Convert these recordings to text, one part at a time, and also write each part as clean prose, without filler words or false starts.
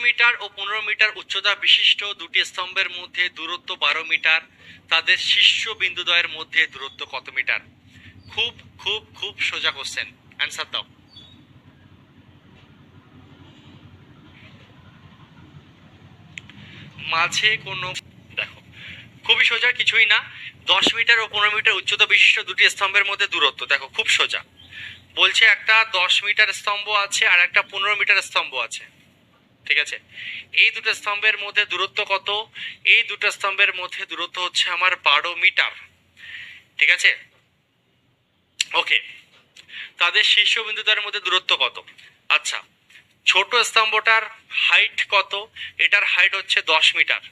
Metre ও 15 metre উচ্চতা বিশিষ্ট দুটি স্তম্ভের মধ্যে দূরত্ব 12 মিটার, তাদের শীর্ষ বিন্দুদ্বয়ের মধ্যে দূরত্ব কত মিটার? খুব খুব খুব সোজা কোশ্চেন, অ্যান্সার দাও। মাঝে কোনো, দেখো খুবই সোজা, কিছুই না। 10 মিটার ও 15 মিটার উচ্চতা বিশিষ্ট দুটি স্তম্ভের মধ্যে দূরত্ব, দেখো খুব সোজা। বলছে একটা 10 মিটার স্তম্ভ আছে আর একটা 15 মিটার স্তম্ভ আছে, ঠিক আছে। এই দুটো স্তম্ভের মধ্যে দূরত্ব কত? এই দুটো স্তম্ভের মধ্যে দূরত্ব হচ্ছে আমার 12 মিটার, ঠিক আছে। ওকে, তাদের শীর্ষবিন্দুদের মধ্যে দূরত্ব কত? আচ্ছা, ছোট স্তম্ভটার হাইট কত? এটার হাইট হচ্ছে 10 মিটার।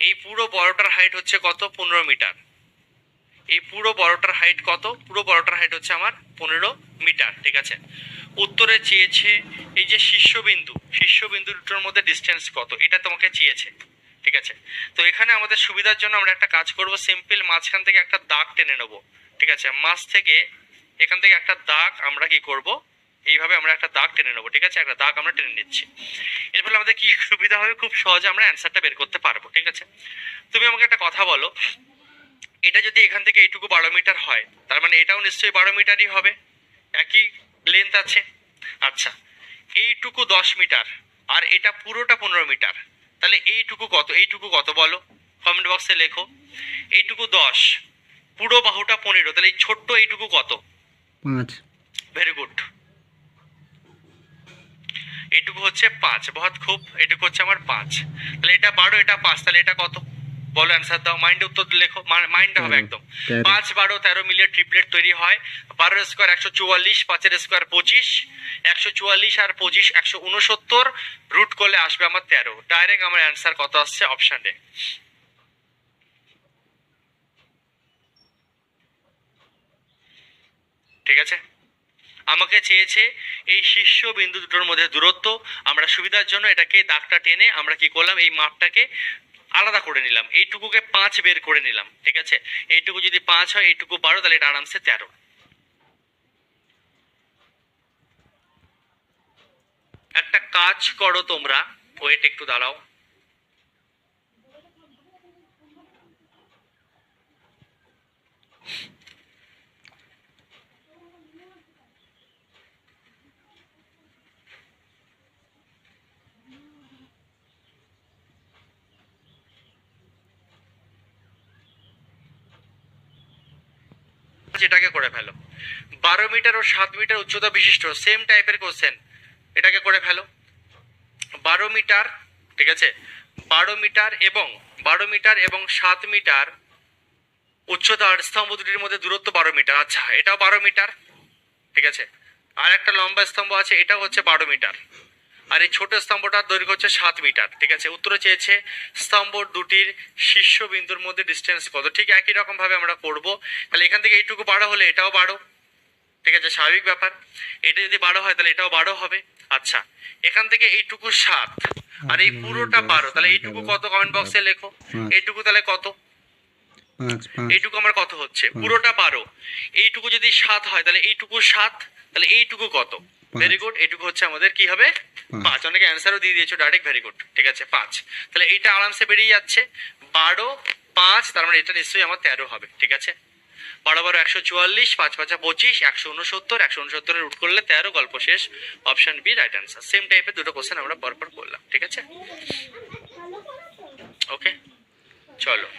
এই পুরো বড়টার হাইট হচ্ছে কত? 15 মিটার। এই পুরো বড়টার হাইট কত? পুরো বড়টার হাইট হচ্ছে আমার 15 মিটার, ঠিক আছে। উত্তরে চেয়েছে এই যে শীর্ষবিন্দু দুটোর মধ্যে ডিস্টেন্স কত, এটা তোমাকে চেয়েছে, ঠিক আছে। তো এখানে আমাদের সুবিধার জন্য আমরা একটা কাজ করব, সিম্পল মাঝখান থেকে একটা দাগ টেনে নেব, ঠিক আছে। মাঝ থেকে এখান থেকে একটা দাগ আমরা কি করব, এইভাবে আমরা একটা দাগ টেনে নেবো, ঠিক আছে। একটা দাগ আমরা টেনে নিচ্ছি, এর ফলে আমাদের কি সুবিধা হবে, খুব সহজে আমরা অ্যান্সারটা বের করতে পারবো, ঠিক আছে। তুমি আমাকে একটা কথা বলো, এটা যদি এখান থেকে এইটুকু 12 মিটার হয়, তার মানে এটাও নিশ্চয়ই 12 মিটারই হবে, একই লেন্থ আছে। আচ্ছা, এইটুকু 10 মিটার আর এটা পুরোটা 15 মিটার, তাহলে এইটুকু কত? এইটুকু কত বলো, কমেন্ট বক্সে লেখো। এইটুকু 10, পুরো বাহুটা 15, তাহলে এই ছোট্ট এইটুকু কত? 5। ভেরি গুড, এইটুকু হচ্ছে 5, বহুত খুব, এইটুকু হচ্ছে আমার 5। তাহলে এটা 12, এটা 5, তাহলে এটা কত বলো, অ্যান্সার দাও, মাইন্ডে উত্তর লেখো, মাইন্ডে হবে একদম। 5, 12, 13 মিলিয়ে ট্রিপলেট তৈরি হয়। 12 স্কোয়ার 144, 5 স্কোয়ার 25, 144 আর 25 169, রুট করলে আসবে আমার 13। ডাইরেক্ট আমার অ্যান্সার কত আসছে? Option day. ঠিক আছে, আমাকে চেয়েছে এই শীর্ষ বিন্দু দুটোর মধ্যে দূরত্ব। আমরা সুবিধার জন্য এটাকে দাগটা টেনে আমরা কি করলাম, এই মাপটাকে আলাদা করে নিলাম, এইটুকুকে 5 বের করে নিলাম, ঠিক আছে। এইটুকু যদি 5 হয়, এইটুকু 12, তাহলে এটা আরামসে 13। একটা কাজ করো তোমরা, ওয়েট একটু দাঁড়াও। এটাকে করে ফেলো। 12 মিটার ও 7 মিটার উচ্চতা বিশিষ্ট সেম টাইপের কোশ্চেন, এটাকে করে ফেলো। 12 মিটার, ঠিক আছে, 12 মিটার এবং 7 মিটার উচ্চতার স্তম্ভ দুটির মধ্যে দূরত্ব 12 মিটার। আচ্ছা, এটাও 12 মিটার, ঠিক আছে। আর একটা লম্বা স্তম্ভ আছে, এটাও হচ্ছে 12 মিটার। আর এই ছোট স্তম্ভটার দৈর্ঘ্য হচ্ছে 7 মিটার, ঠিক আছে। উত্তরে চেয়েছে স্তম্ভ দুটির শীর্ষ বিন্দুর মধ্যে ডিস্টেন্স কত। ঠিক একই রকম ভাবে আমরা করব। তাহলে এখান থেকে এইটুকু 12 হলে এটাও 12, ঠিক আছে, স্বাভাবিক ব্যাপার। এটা যদি 12 হয় তাহলে এটাও 12 হবে। আচ্ছা, এখান থেকে এইটুকু 7 আর এই পুরোটা 12, তাহলে এইটুকু কত? কমেন্ট বক্সে লেখো। এইটুকু তাহলে কত? 5। এইটুকু আমার কত হচ্ছে? পুরোটা 12। এইটুকু যদি 7 হয়, তাহলে এইটুকু 7, তাহলে এইটুকু কত? ভেরি গুড, এইটুকু হচ্ছে আমাদের কি হবে? 5। অনেকে অ্যান্সারও দিয়ে দিয়েছো ডাইরেক্ট, ভেরি গুড, ঠিক আছে, 5। তাহলে এইটা আরামসে বেরিয়ে যাচ্ছে, 12, 5, তার মানে এটা নিশ্চয়ই আমার 13 হবে, ঠিক আছে। 12 12 144, 5 5 25, 169, 169 রুট করলে 13, গল্প শেষ। Option B right answer. Same টাইপের দুটো কোশ্চেন আমরা পরপর করলাম, ঠিক আছে। ওকে, চলো।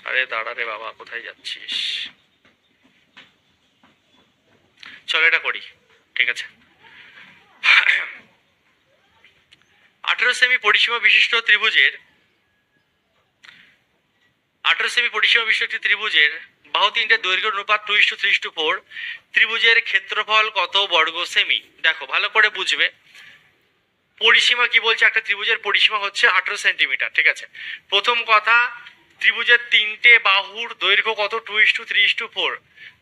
আরে দাঁড়া রে বাবা, কোথায় যাচ্ছিস? চলো এটা করি, ঠিক আছে। 18 সেমি পরিসীমা বিশিষ্ট ত্রিভুজের 18 সেমি পরিসীমা বিশিষ্ট একটি ত্রিভুজের বাহু তিনটে দৈর্ঘ্য অনুপাত 2:3:4। ত্রিভুজের ক্ষেত্রফল কত বর্গ সেমি? দেখো ভালো করে বুঝবে, পরিসীমা কি বলছে, একটা ত্রিভুজের পরিসীমা হচ্ছে 18 সেন্টিমিটার, ঠিক আছে। প্রথম কথা, ত্রিভুজের তিনটে বাহুর দৈর্ঘ্য কত? 2:3:4।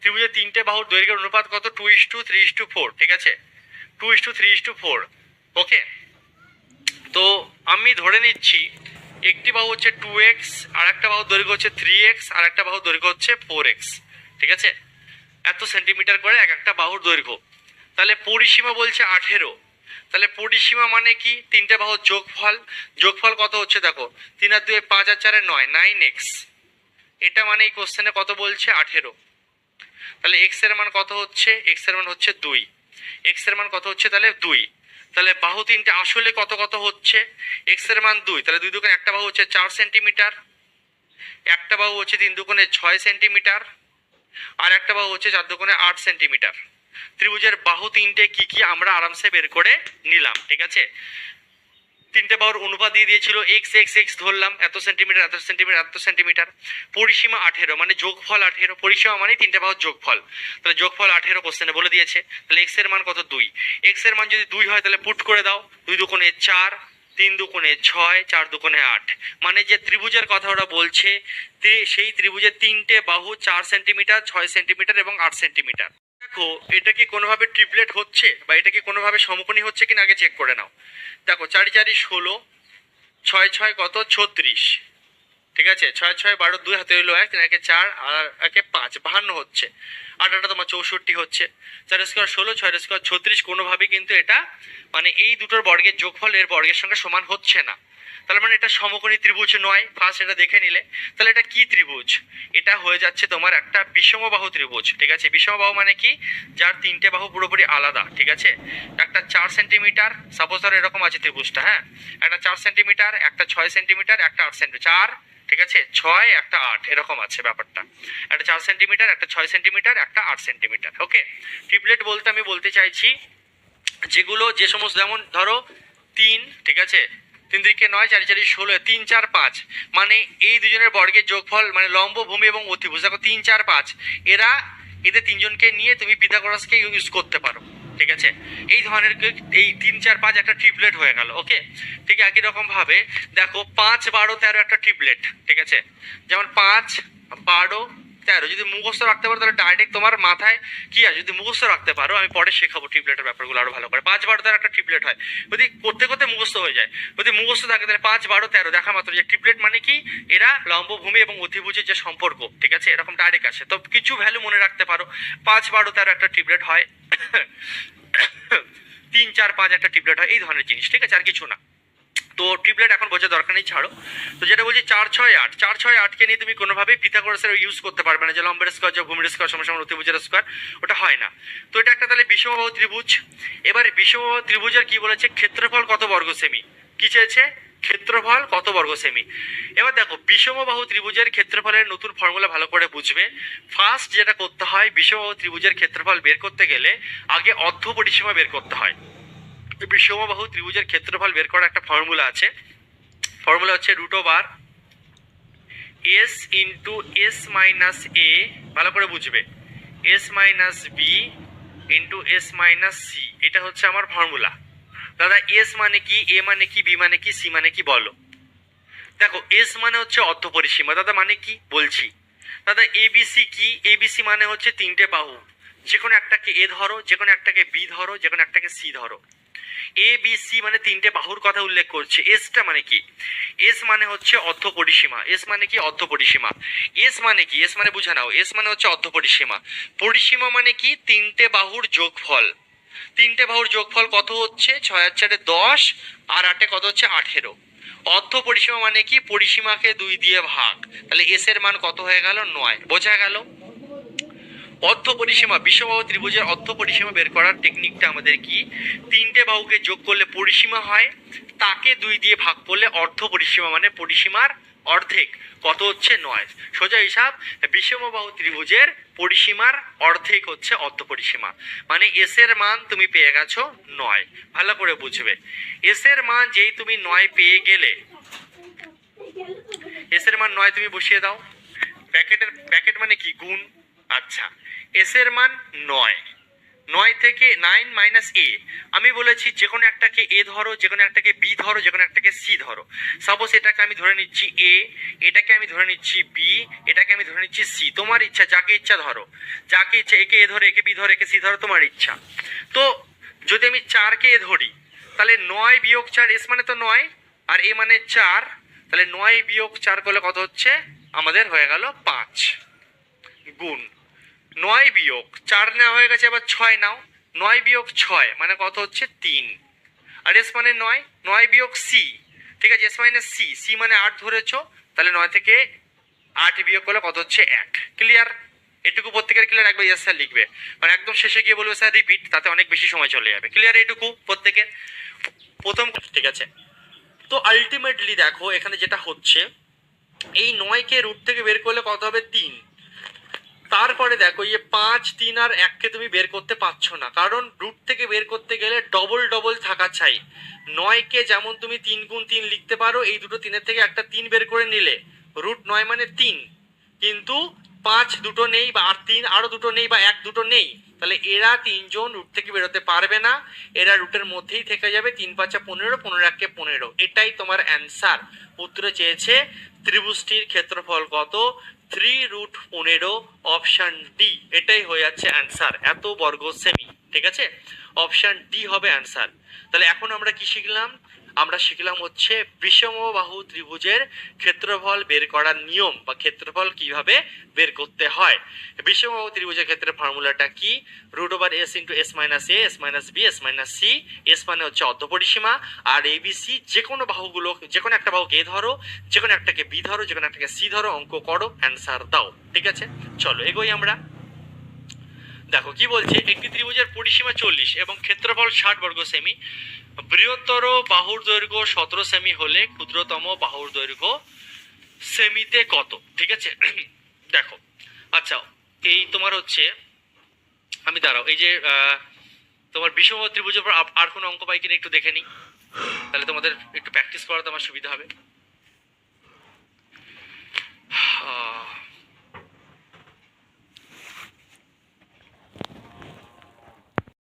ত্রিভুজের তিনটে বাহুর দৈর্ঘ্যের অনুপাত কত? 2:3:4, ঠিক আছে, 2:3:4। ওকে, তো আমি ধরে নিচ্ছি একটি বাহু হচ্ছে 2x, আর একটা বাহুর দৈর্ঘ্য হচ্ছে 3x, আর একটা বাহুর দৈর্ঘ্য হচ্ছে 4x, ঠিক আছে। এত সেন্টিমিটার করে এক একটা বাহুর দৈর্ঘ্য। তাহলে পরিসীমা বলছে 18। তাহলে পরিসীমা মানে কি? তিনটে বাহুর যোগফল। যোগফল কত হচ্ছে দেখো, 3 আর 2 5 আর 4 9, 9x। এটা মানে এই কোশ্চেনে কত বলছে? 18। তাহলে x এর মান কত হচ্ছে? x এর মান হচ্ছে 2। x এর মান কত হচ্ছে তাহলে? 2। তাহলে বাহু তিনটে আসলে কত কত হচ্ছে? x এর মান 2, তাহলে 2 দুগুণে একটা বাহু হচ্ছে 4 সেন্টিমিটার, একটা বাহু হচ্ছে 3 দুগুণে 6 সেন্টিমিটার, আর একটা বাহু হচ্ছে 4 দুগুণে 8 সেন্টিমিটার। ত্রিভুজের বাহু তিনটে কি কি আমরা আরামসে বের করে নিলাম, ঠিক আছে। তিনটে বাহুর অনুপাত দিয়ে দিয়েছিল, এক্স এক্স এক্স ধরলাম, এত সেন্টিমিটার এত সেন্টিমিটার এত সেন্টিমিটার। পরিসীমা 18 মানে যোগফল 18। পরিসীমা মানে তিনটে বাহুর যোগফল। তাহলে যোগফল 18 কোশ্চেনে বলে দিয়েছে। তাহলে এক্স এর মান কত? 2। এক্স এর মান যদি 2 হয় তাহলে পুট করে দাও, 2 দুগুণে 4, 3 দুগুণে 6, 4 দুগুণে 8। মানে যে ত্রিভুজের কথা ওরা বলছে, সেই ত্রিভুজের তিনটে বাহু 4 সেন্টিমিটার, 6 সেন্টিমিটার এবং 8 সেন্টিমিটার। দেখো এটা কি কোনোভাবে ট্রিপলেট হচ্ছে বা এটা কি কোনোভাবে সমকোণী হচ্ছে কিনা আগে চেক করে নাও। দেখো 4 4 16, 6 6 কত? 36, ঠিক আছে। 6 6 12, 2 হাতে হইলো 1, 3 একে 4 আর একে 5, 52 হচ্ছে। 8 8 তোমার 64 হচ্ছে। 4 স্কোয়ার 16, 6 স্কোয়ার 36। কোনোভাবে কিন্তু এটা মানে এই দুটোর বর্গের যোগফল এর বর্গের সঙ্গে সমান হচ্ছে না। তাহলে মানে এটা সমকোণী ত্রিভুজ নয়। ফার্স্ট এটা দেখে নিলে। তাহলে এটা কি ত্রিভুজ? এটা হয়ে যাচ্ছে তোমার একটা বিষমবাহু ত্রিভুজ, ঠিক আছে। বিষমবাহু মানে কি? যার তিনটে বাহু পুরোপুরি আলাদা, ঠিক আছে। একটা 4 সেন্টিমিটার, সাপোজ ধরো এরকম আছে ত্রিভুজটা, হ্যাঁ। একটা 4 সেন্টিমিটার, একটা 6 সেন্টিমিটার, একটা 8 সেন্টিমিটার, 4, ঠিক আছে, 6 একটা 8, এরকম আছে ব্যাপারটা। একটা 4 সেন্টিমিটার, একটা 6 সেন্টিমিটার, একটা 8 সেন্টিমিটার। ওকে, ট্রিপলেট বলতে আমি বলতে চাইছি যেগুলো যে সমস্ত, যেমন ধরো 3, ঠিক আছে, 3 3 9, 4 4 16, 3 4 5। মানে এই দুজনের বর্গের যোগফল মানে লম্ব ভূমি এবং অতিভুজ। দেখো 3 4 5, এরা এদের তিনজনকে নিয়ে তুমি পিথাগোরাসকে ইউজ করতে পারো, ঠিক আছে। এই ধরনের এই 3 4 5 একটা ট্রিপলেট হয়ে গেল। ওকে, ঠিক একই রকম ভাবে দেখো 5 12 13 একটা ট্রিপলেট, ঠিক আছে। যেমন 5 12 13 যদি মুখস্থ রাখতে পারো তাহলে ডাইরেক্ট তোমার মাথায় কি আছে। যদি মুখস্থ রাখতে পারো, আমি পরে শেখাবো ট্রিপলেটের ব্যাপারগুলো আরো ভালো করে। 5 12 13 একটা ট্রিপলেট হয় যদি করতে করতে মুখস্থ হয়ে যায়। যদি মুখস্থ থাকে তাহলে 5 12 13 দেখা মাত্র যে ট্রিপলেট মানে কি, এরা লম্বভূমি এবং অতিভুজের যে সম্পর্ক, ঠিক আছে, এরকম ডাইরেক্ট আসে। তো কিছু ভ্যালু মনে রাখতে পারো। 5 12 13 একটা ট্রিপলেট হয়, 3 4 5 একটা ট্রিপলেট হয়, এই ধরনের জিনিস, ঠিক আছে, আর কিছু না। তো ট্রিপলেট এখন বোঝার দরকার নেই, ছাড়ো। তো যেটা বলছি 4 6 8, 4 6 8 কে নিয়ে তুমি কোনোভাবেই পিথাগোরাসের ইউজ করতে পারবে না, যে লম্বের স্কোয়ার যে ভূমির স্কোয়ার সমান সমান অতিভুজের স্কোয়ার, ওটা হয় না। তো এটা একটা তাহলে বিষমবাহু ত্রিভুজ। এবার বিষমবাহু ত্রিভুজের কি বলেছে? ক্ষেত্রফল কত বর্গ সেমি। কি চেয়েছে? ক্ষেত্রফল কত বর্গ সেমি। এবার দেখো বিষমবাহু ত্রিভুজের ক্ষেত্রফলের নতুন ফর্মুলা ভালো করে বুঝবে। ফার্স্ট যেটা করতে হয়, বিষমবাহু ত্রিভুজের ক্ষেত্রফল বের করতে গেলে আগে অর্ধ পরিসীমা বের করতে হয়। বিষমবাহু ত্রিভুজের ক্ষেত্রফল বের করার একটা ফর্মুলা আছে। ফর্মুলা হচ্ছে √r s into s minus a, ভালো করে বুঝবে, s minus b into s minus c। এটা হচ্ছে আমার ফর্মুলা। দাদা s মানে কি, a মানে কি, b মানে কি, c মানে কি বলো। দেখো s মানে হচ্ছে অর্ধ পরিসীমা। দাদা মানে কি বলছি। দাদা abc কি? abc মানে হচ্ছে তিনটে বাহু, যে কোনো একটাকে a ধরো, যে কোনো একটাকে b ধরো, যে কোনো একটাকে c ধরো। এ বি সি মানে তিনটে বাহুর কথা উল্লেখ করছে। এসটা মানে কি? এস মানে হচ্ছে অর্ধ পরিসীমা। এস মানে কি? অর্ধ পরিসীমা। এস মানে কি? এস মানে বুঝে নাও, এস মানে হচ্ছে অর্ধ পরিসীমা। পরিসীমা মানে কি? তিনটে বাহুর যোগফল। তিনটে বাহুর যোগফল কত হচ্ছে? 6 আর 4 10, আর 8 কত হচ্ছে? 18। অর্ধ পরিসীমা মানে কি? পরিসীমাকে 2 দিয়ে ভাগ। তাহলে এস এর মান কত হয়ে গেল? 9। বোঝা গেল? অর্ধ পরিসীমা, বিষমবাহু ত্রিভুজের অর্ধ পরিসীমা বের করার টেকনিকটা আমাদের কি? তিনটে বাহুকে যোগ করলে পরিসীমা হয়, তাকে 2 দিয়ে ভাগ করলে অর্ধ পরিসীমা, মানে পরিসীমার অর্ধেক কত হচ্ছে? 9। সোজা হিসাব, বিষমবাহু ত্রিভুজের পরিসীমার অর্ধেক হচ্ছে অর্ধ পরিসীমা। মানে এস এর মান তুমি পেয়ে গেছো 9। ভালো করে বুঝবে, এস এর মান যেই তুমি 9 পেয়ে গেলে, এস এর মান 9 তুমি বসিয়ে দাও। ব্র্যাকেট মানে কি? গুণ। আচ্ছা, এস এর মান 9, 9 থেকে 9 মাইনাস এ। আমি বলেছি যে কোনো একটাকে এ ধরো, যে কোনো একটাকে বি ধরো, যে কোনো একটাকে সি ধরো। সাপোজ এটাকে আমি ধরে নিচ্ছি এ, এটাকে আমি ধরে নিচ্ছি বি, এটাকে আমি ধরে নিচ্ছি সি। তোমার ইচ্ছা, যাকে ইচ্ছা ধরো, যাকে ইচ্ছা, একে এ ধরো, একে বি ধরো, একে সি ধরো, তোমার ইচ্ছা। তো যদি আমি 4কে এ ধরি, তাহলে 9 বিয়োগ 4, এস মানে তো 9 আর এ মানে 4, তাহলে 9 বিয়োগ 4 করলে কত হচ্ছে? আমাদের হয়ে গেল 5, গুণ 9 বিয়োগ 4 নেওয়া হয়ে গেছে, আবার 6 নাও। 9 বিয়োগ 6 মানে কত হচ্ছে 3, আর এস মানে 9, 9 বিয়োগ সি, ঠিক আছে, এস মাইনাস সি, সি মানে 8 ধরেছো, তাহলে 9 থেকে 8 বিয়োগ করলে কত হচ্ছে 1। ক্লিয়ার? এটুকু প্রত্যেকের ক্লিয়ার? একবার ইয়েস স্যার লিখবে, মানে একদম শেষে গিয়ে বলবে স্যার রিপিট, তাতে অনেক বেশি সময় চলে যাবে। ক্লিয়ার এটুকু প্রত্যেকের? প্রথম, ঠিক আছে। তো আলটিমেটলি দেখো এখানে যেটা হচ্ছে, এই 9কে রুট থেকে বের করলে কত হবে 3। তারপরে দেখো এই 5, 3 আর 1কে তুমি বের করতে পারছো না, কারণ রুট থেকে বের করতে গেলে ডবল ডবল থাকা চাই। 9কে যেমন তুমি 3 গুণ 3 লিখতে পারো, এই দুটো 3-এর থেকে একটা 3 বের করে নিলে রুট 9 মানে 3, কিন্তু 5 দুটো নেই, বা আর 3 আরো দুটো নেই, বা 1 দুটো নেই, তাহলে এরা 3 জন রুট থেকে বেরোতে পারবে না, এরা রুটের মধ্যেই থেকে যাবে। 3 5 15, 15 1 15, এটাই তোমার অ্যান্সার। উত্তরে চেয়েছে ত্রিভুজটির ক্ষেত্রফল কত, 3√15, অপশন ডি, এটাই হয়ে যাচ্ছে অ্যান্সার, এত বর্গ সেমি। ঠিক আছে, অপশন ডি হবে অ্যান্সার। তাহলে এখন আমরা কি শিখলাম? আমরা শিখলাম হচ্ছে বিষমবাহু ত্রিভুজের ক্ষেত্রফল বের করার নিয়ম, বা ক্ষেত্রফল কিভাবে বের করতে হয়। বিষমবাহু ত্রিভুজের ক্ষেত্রে ফর্মুলাটা কি? √s into s minus a, s minus b, s minus c. S মানে হচ্ছে অর্ধপরিসীমা, আর এ বি সি যে কোনো বাহুগুলো, যে কোনো একটা বাহুকে এ ধরো, যে কোনো একটাকে বি ধরো, যে কোনো একটাকে সি ধরো, অঙ্ক করো, অ্যান্সার দাও। ঠিক আছে, চলো এগোই আমরা। দেখো কি বলছে, একটি ত্রিভুজের পরিসীমা 40 এবং ক্ষেত্রফল 60 বর্গ সেমি। বৃহত্তর বাহুর দৈর্ঘ্য 17 সেমি হলে ক্ষুদ্রতম বাহুর দৈর্ঘ্য সেমিতে কত? ঠিক আছে, দেখো, আচ্ছা, এই তোমার হচ্ছে, আমি দাঁড়াও, এই যে তোমার বিষমবাহু ত্রিভুজের উপর আর কোনো অঙ্ক পাই কিনা একটু দেখে নিই, তাহলে তোমাদের একটু প্র্যাকটিস করাতে আমার সুবিধা হবে।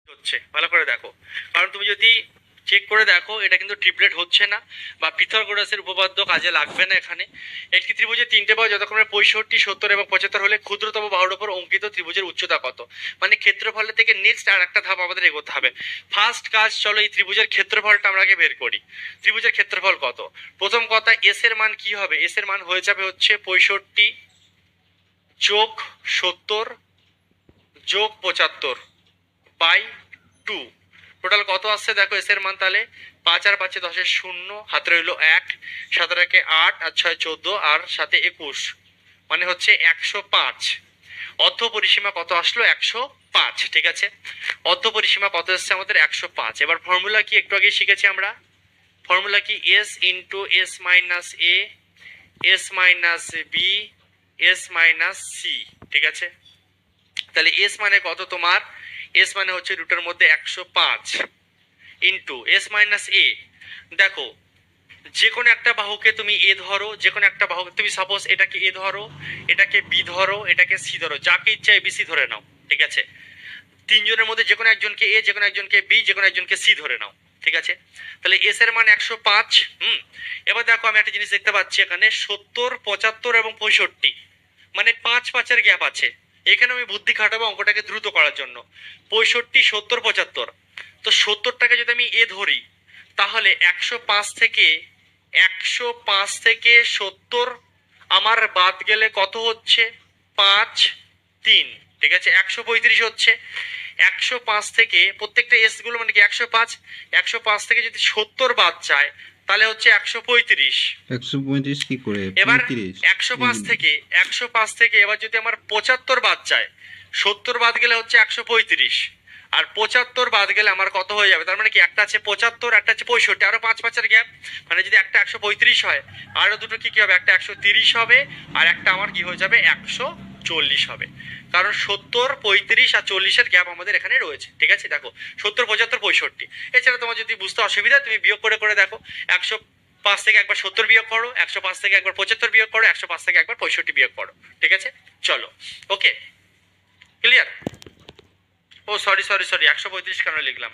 হচ্ছে ভালো করে দেখো, কারণ তুমি যদি চেক করে দেখো এটা কিন্তু ট্রিপলেট হচ্ছে না, বা পিথাগোরাসের উপপাদ্য কাজে লাগবে না এখানে। একটি ত্রিভুজের 3টে বাহু যথাক্রমে 65, 70 এবং 75 হলে ক্ষুদ্রতম বাহুর উপর অঙ্কিত ত্রিভুজের উচ্চতা কত? মানে ক্ষেত্রফলের থেকে নেক্সট আর একটা ধাপ আমাদের এগোতে হবে। ফার্স্ট কাজ, চলো এই ত্রিভুজের ক্ষেত্রফলটা আমরা আগে বের করি। ত্রিভুজের ক্ষেত্রফল কত? প্রথম কথা, এস এর মান কি হবে? এস এর মান হয়ে যাবে হচ্ছে 65 যোগ 70 যোগ 75 বাই 2। টোটাল কত আসছে দেখো এস এর মান, তাহলে 5 আর 5 10 0, হাতে রইল 1, 7 আর 8, আর 6 14, আর সাথে 21, মানে হচ্ছে 105। অর্ধ পরিসীমা কত আসলো? 105। ঠিক আছে, অর্ধ পরিসীমা কত এসছে আমাদের? 105। এবার ফর্মুলা কি একটু আগে শিখেছি আমরা, ফর্মুলা কি? S into s minus a, s minus b, s minus c. ঠিক আছে, তাহলে এস মানে কত তোমার? এস মানে হচ্ছে রুটের মধ্যে 105 ইন্টু এস মাইনাস এ। দেখো, যে কোনো একটা বাহুকে তুমি এ ধরো, যে কোনো একটা বাহুকে তুমি সাপোজ এটাকে এ ধরো, এটাকে বি ধরো, এটাকে সি ধরো, যাকে ইচ্ছা এবিসি ধরে নাও। ঠিক আছে, 3 জনের মধ্যে যে কোনো একজনকে এ, যে কোনো একজনকে বি, যে কোনো একজনকে সি ধরে নাও। ঠিক আছে, তাহলে এস এর মান 105। এবার দেখো আমি একটা জিনিস দেখতে পাচ্ছি এখানে 70, 75 এবং 65, মানে 5 5-এর গ্যাপ আছে। এখানে আমি বুদ্ধি খাটাবো অঙ্কটাকে দ্রুত করার জন্য। 65, 70, 75, তো 70টাকে যদি আমি এ ধরি, তাহলে 105 থেকে 70 আমার বাদ গেলে কত হচ্ছে? 5 3। ঠিক আছে, 135 হচ্ছে। 105 থেকে প্রত্যেকটা এস গুলো মানে কি 105, 105 থেকে যদি 70 বাদ যায় তাহলে হচ্ছে 135। 135 কি করে? এবার 35 105 থেকে এবার যদি আমার 75 বাদ যায়, 70 বাদ গেলে হচ্ছে 135, আর 75 বাদ গেলে আমার কত হয়ে যাবে? তার মানে কি একটা আছে 75, একটা আছে 65, আরো 5 5-এর গ্যাপ, মানে যদি একটা 135 হয়, আরো দুটো কি কি হবে? একটা 130 হবে, আর একটা আমার কি হয়ে যাবে? 140 হবে। কারণ 70, 35 আর 40-এর গ্যাপ আমাদের এখানে রয়েছে। ঠিক আছে, দেখো 70, 75, 65। এছাড়া তোমার যদি বুঝতে অসুবিধা, তুমি বিয়োগ করে করে দেখো। 105 থেকে একবার 70 বিয়োগ করো, 105 থেকে একবার 75 বিয়োগ করো, 105 থেকে একবার 65 বিয়োগ করো। ঠিক আছে, চলো, ওকে, ক্লিয়ার? ও সরি সরি সরি, 135 কেন লিখলাম?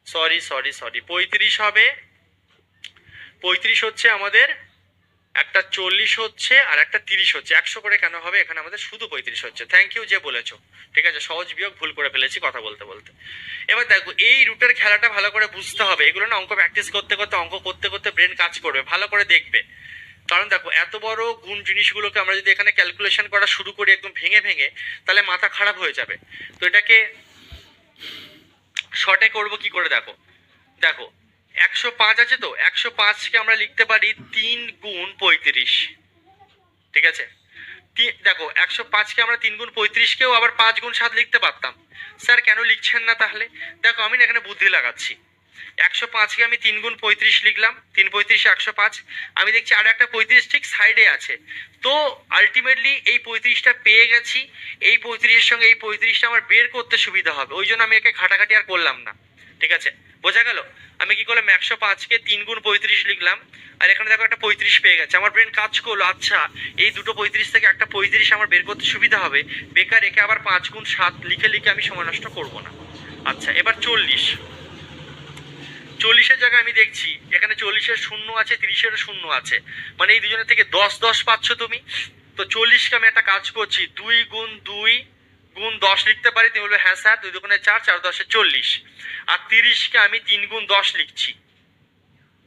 সরি সরি সরি, 35 হবে। 35 হচ্ছে আমাদের, একটা 40 হচ্ছে, আর একটা 30 হচ্ছে। 100 করে কেন হবে? এখানে আমাদের শুধু 35 হচ্ছে। থ্যাংক ইউ যে বলেছো। ঠিক আছে, সহজ বিয়োগ ভুল করে ফেলেছি কথা বলতে বলতে। এবার দেখো, এই রুটের খেলাটা ভালো করে বুঝতে হবে। এগুলো না অঙ্ক প্র্যাকটিস করতে করতে, অঙ্ক করতে করতে ব্রেন কাজ করবে, ভালো করে দেখবে। কারণ দেখো এত বড় গুণ জিনিসগুলোকে আমরা যদি এখানে ক্যালকুলেশন করা শুরু করি একদম ভেঙে ভেঙে, তাহলে মাথা খারাপ হয়ে যাবে। তো এটাকে শর্টে করবো কি করে, দেখো দেখো 105 আছে, তো 105কে আমরা লিখতে পারি 3 গুণ 35, ঠিক আছে। দেখো 105কে আমরা 3 গুণ 35কেও আবার 5 গুণ 7 লিখতে পারতাম। স্যার কেন লিখছেন না তাহলে? দেখো আমি না এখানে বুদ্ধি লাগাচ্ছি। 105কে আমি 3 গুণ 35 লিখলাম, 3 35 105। আমি দেখছি আর একটা 35 ঠিক সাইডে আছে, তো আলটিমেটলি এই 35টা পেয়ে গেছি। এই 35-এর সঙ্গে এই 35টা আমার বের করতে সুবিধা হবে, ওই জন্য আমি একে ঘাটাঘাটি আর করলাম না, ঠিক আছে। বোঝা গেল? আমি কি করলাম, 105কে 3 গুণ 35 লিখলাম, আর এখানে দেখো একটা 35 পেয়ে গেছে। আমার ব্রেন কাজ করলো, আচ্ছা এই দুটো 35 থেকে একটা 35 আমার বের করতে সুবিধা হবে, বেকার একে আবার 5 গুণ 7 লিখে লিখে আমি সময় নষ্ট করবো না। আচ্ছা এবার 40-এর জায়গায় আমি দেখছি এখানে 40-এর শূন্য আছে, 30-এরও শূন্য আছে, মানে এই দুজনের থেকে 10 10 পাচ্ছ তুমি। তো 40কে আমি একটা কাজ করছি, 2 গুণ 2 গুণ 10 লিখতে পারি। তুমি বলবে হ্যাঁ স্যার, 2 দুগুণে 4, 4 10 40। আর 30কে আমি 3 গুণ 10 লিখছি,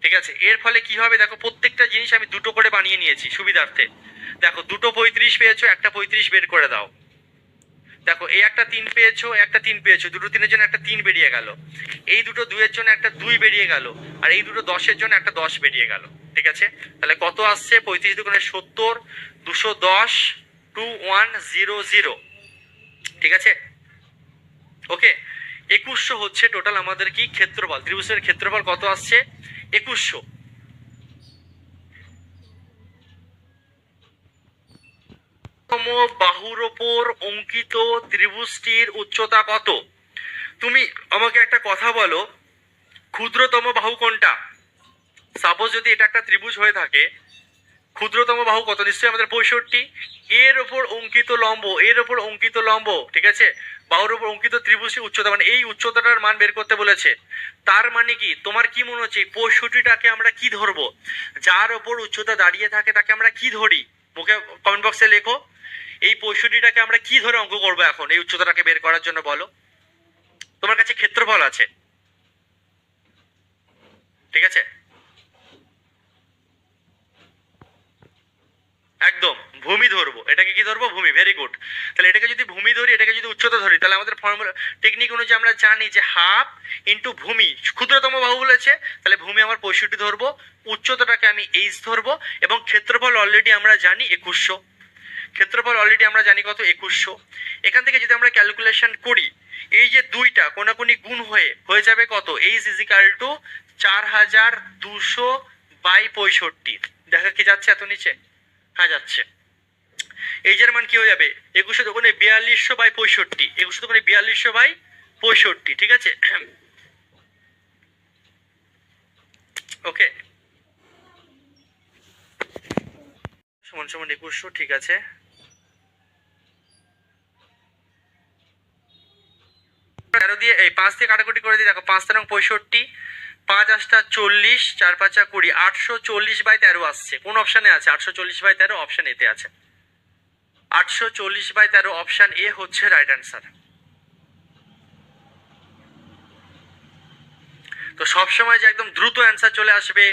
ঠিক আছে। এর ফলে কি হবে দেখো, প্রত্যেকটা জিনিস আমি দুটো করে বানিয়ে নিয়েছি সুবিধার্থে। দেখো দুটো 35 পেয়েছো, একটা 35 বের করে দাও। দেখো এই একটা 3 পেয়েছো, একটা 3 পেয়েছো, দুটো 3-এর জন্য একটা 3 বেরিয়ে গেল। এই দুটো 2-এর জন্য একটা 2 বেরিয়ে গেল, আর এই দুটো 10-এর জন্য একটা 10 বেরিয়ে গেল, ঠিক আছে। তাহলে কত আসছে, 35 দুগুণে 70, 210, 2100, ঠিক আছে। ওকে, 2100 হচ্ছে টোটাল আমাদের কি ক্ষেত্রফল, ত্রিভুজের ক্ষেত্রফল কত আসছে, 2100। তম বাহুর ওপর অঙ্কিত ত্রিভুজটির উচ্চতা কত? তুমি আমাকে একটা কথা বলো, ক্ষুদ্রতম বাহু কোনটা? সাপোজ যদি এটা একটা ত্রিভুজ হয়ে থাকে, ক্ষুদ্রতম বাহু কত? নিশ্চয়ই আমাদের 65। এর ওপর অঙ্কিত লম্ব, এর ওপর অঙ্কিত লম্ব, ঠিক আছে। বাহুর ওপর অঙ্কিত ত্রিভুজটির উচ্চতা, মানে এই উচ্চতাটার মান বের করতে বলেছে। তার মানে কি, তোমার কি মনে হচ্ছে 65টাকে আমরা কি ধরবো? যার ওপর উচ্চতা দাঁড়িয়ে থাকে তাকে আমরা কি ধরি? মুখে কমেন্ট বক্সে লেখো, এই 65টাকে আমরা কি ধরে অঙ্ক করবো এখন এই উচ্চতাটাকে বের করার জন্য, বলো। তোমার কাছে ক্ষেত্রফল আছে, ঠিক আছে, একদম ভূমি ধরবো। এটাকে কি ধরবো? ভূমি। Very good. তাহলে এটাকে যদি ভূমি ধরি, এটাকে যদি উচ্চতা ধরি, তাহলে আমাদের ফর্মুলা টেকনিক অনুযায়ী আমরা জানি যে হাফ ইন্টু ভূমি, ক্ষুদ্রতম বাহু বলেছে, তাহলে ভূমি আমার 65 ধরবো, উচ্চতাটাকে আমি এইচ ধরবো, এবং ক্ষেত্রফল অলরেডি আমরা জানি 2100। ক্ষেত্রফল অলরেডি আমরা জানি কত, 2100। এখান থেকে যদি আমরা ক্যালকুলেশন করি, এই যে দুইটা কোনাকুনি গুণ হয়ে যাবে কত, এইচ ইজ ইকাল টু 4200/65। দেখা কি যাচ্ছে এত নিচে? হ্যাঁ যাচ্ছে। এইচের মান কি হয়ে যাবে, 2100 দুগুণে 4200/65, 2100 দুগুণে 4200/65, ঠিক আছে। ওকে, সমান সমান 2100, ঠিক আছে। তেরো দিয়ে এই 5 দিয়ে কাটাকুটি করে দিই, দেখো 5 তেরো 65, 5 8 40, 4 5 20, 840/13 আসছে। কোন অপশানে আছে? 840/13 অপশন এতে আছে। 840/13 অপশন এ হচ্ছে রাইট অ্যান্সার। তো সবসময় যে একদম দ্রুত অ্যান্সার চলে আসবে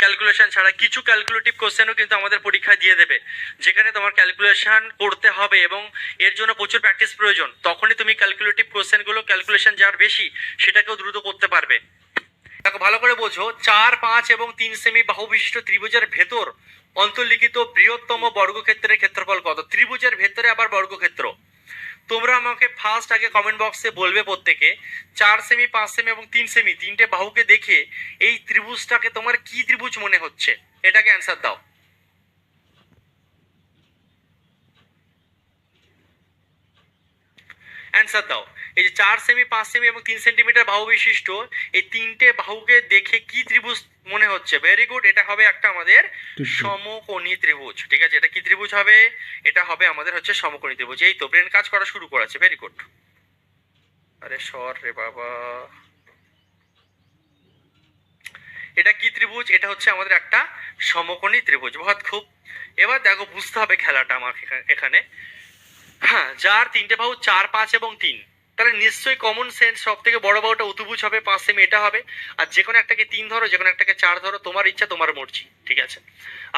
ক্যালকুলেশন ছাড়া, কিছু ক্যালকুলেটিভ কোশ্চেনও কিন্তু আমাদের পরীক্ষায় দিয়ে দেবে, যেখানে তোমার ক্যালকুলেশন করতে হবে এবং এর জন্য প্রচুর প্র্যাকটিস প্রয়োজন। তখনই তুমি ক্যালকুলেটিভ কোশ্চেনগুলো, ক্যালকুলেশন যার বেশি সেটাকেও দ্রুত করতে পারবে। দেখো ভালো করে বোঝো, 4, 5 এবং 3 সেমি বাহু বিশিষ্ট ত্রিভুজের ভেতর অন্তর্লিখিত বৃহত্তম বর্গক্ষেত্রের ক্ষেত্রফল কত? ত্রিভুজের ভেতরে আবার বর্গক্ষেত্র। তোমরা আমাকে ফার্স্ট আগে কমেন্ট বক্সে বলবে প্রত্যেকে, 4 সেমি, 5 সেমি এবং 3 সেমি তিনটে বাহুকে দেখে এই ত্রিভুজটাকে তোমার কি ত্রিভুজ মনে হচ্ছে, এটাকে অ্যান্সার দাও। অ্যান্সার দাও। এই যে 4 সেমি, 5 সেমি এবং 3 সেন্টিমিটার বাহু বিশিষ্ট এই তিনটে বাহুকে দেখে কি ত্রিভুজ মনে হচ্ছে? ভেরি গুড, এটা হবে একটা আমাদের সমকোণী ত্রিভুজ, ঠিক আছে। এটা কি ত্রিভুজ হবে? এটা হবে আমাদের হচ্ছে সমকোণী ত্রিভুজ। এই তো ব্রেন কাজ করা শুরু করেছে, ভেরি গুড। আরে সর রে বাবা, এটা কি ত্রিভুজ? এটা হচ্ছে আমাদের একটা সমকোণী ত্রিভুজ। বহুত খুব। এবার দেখো বুঝতে হবে খেলাটা আমাকে এখানে। হ্যাঁ, যার তিনটে বাহু 4, 5 এবং 3, তাহলে নিশ্চয়ই কমন সেন্স সব থেকে বড় বাহুটা অতিভুজ হবে, 5 সেমি এটা হবে। আর যে কোনো একটাকে 3 ধরো, যে কোনো একটাকে 4 ধরো, তোমার ইচ্ছা, তোমার মর্জি, ঠিক আছে।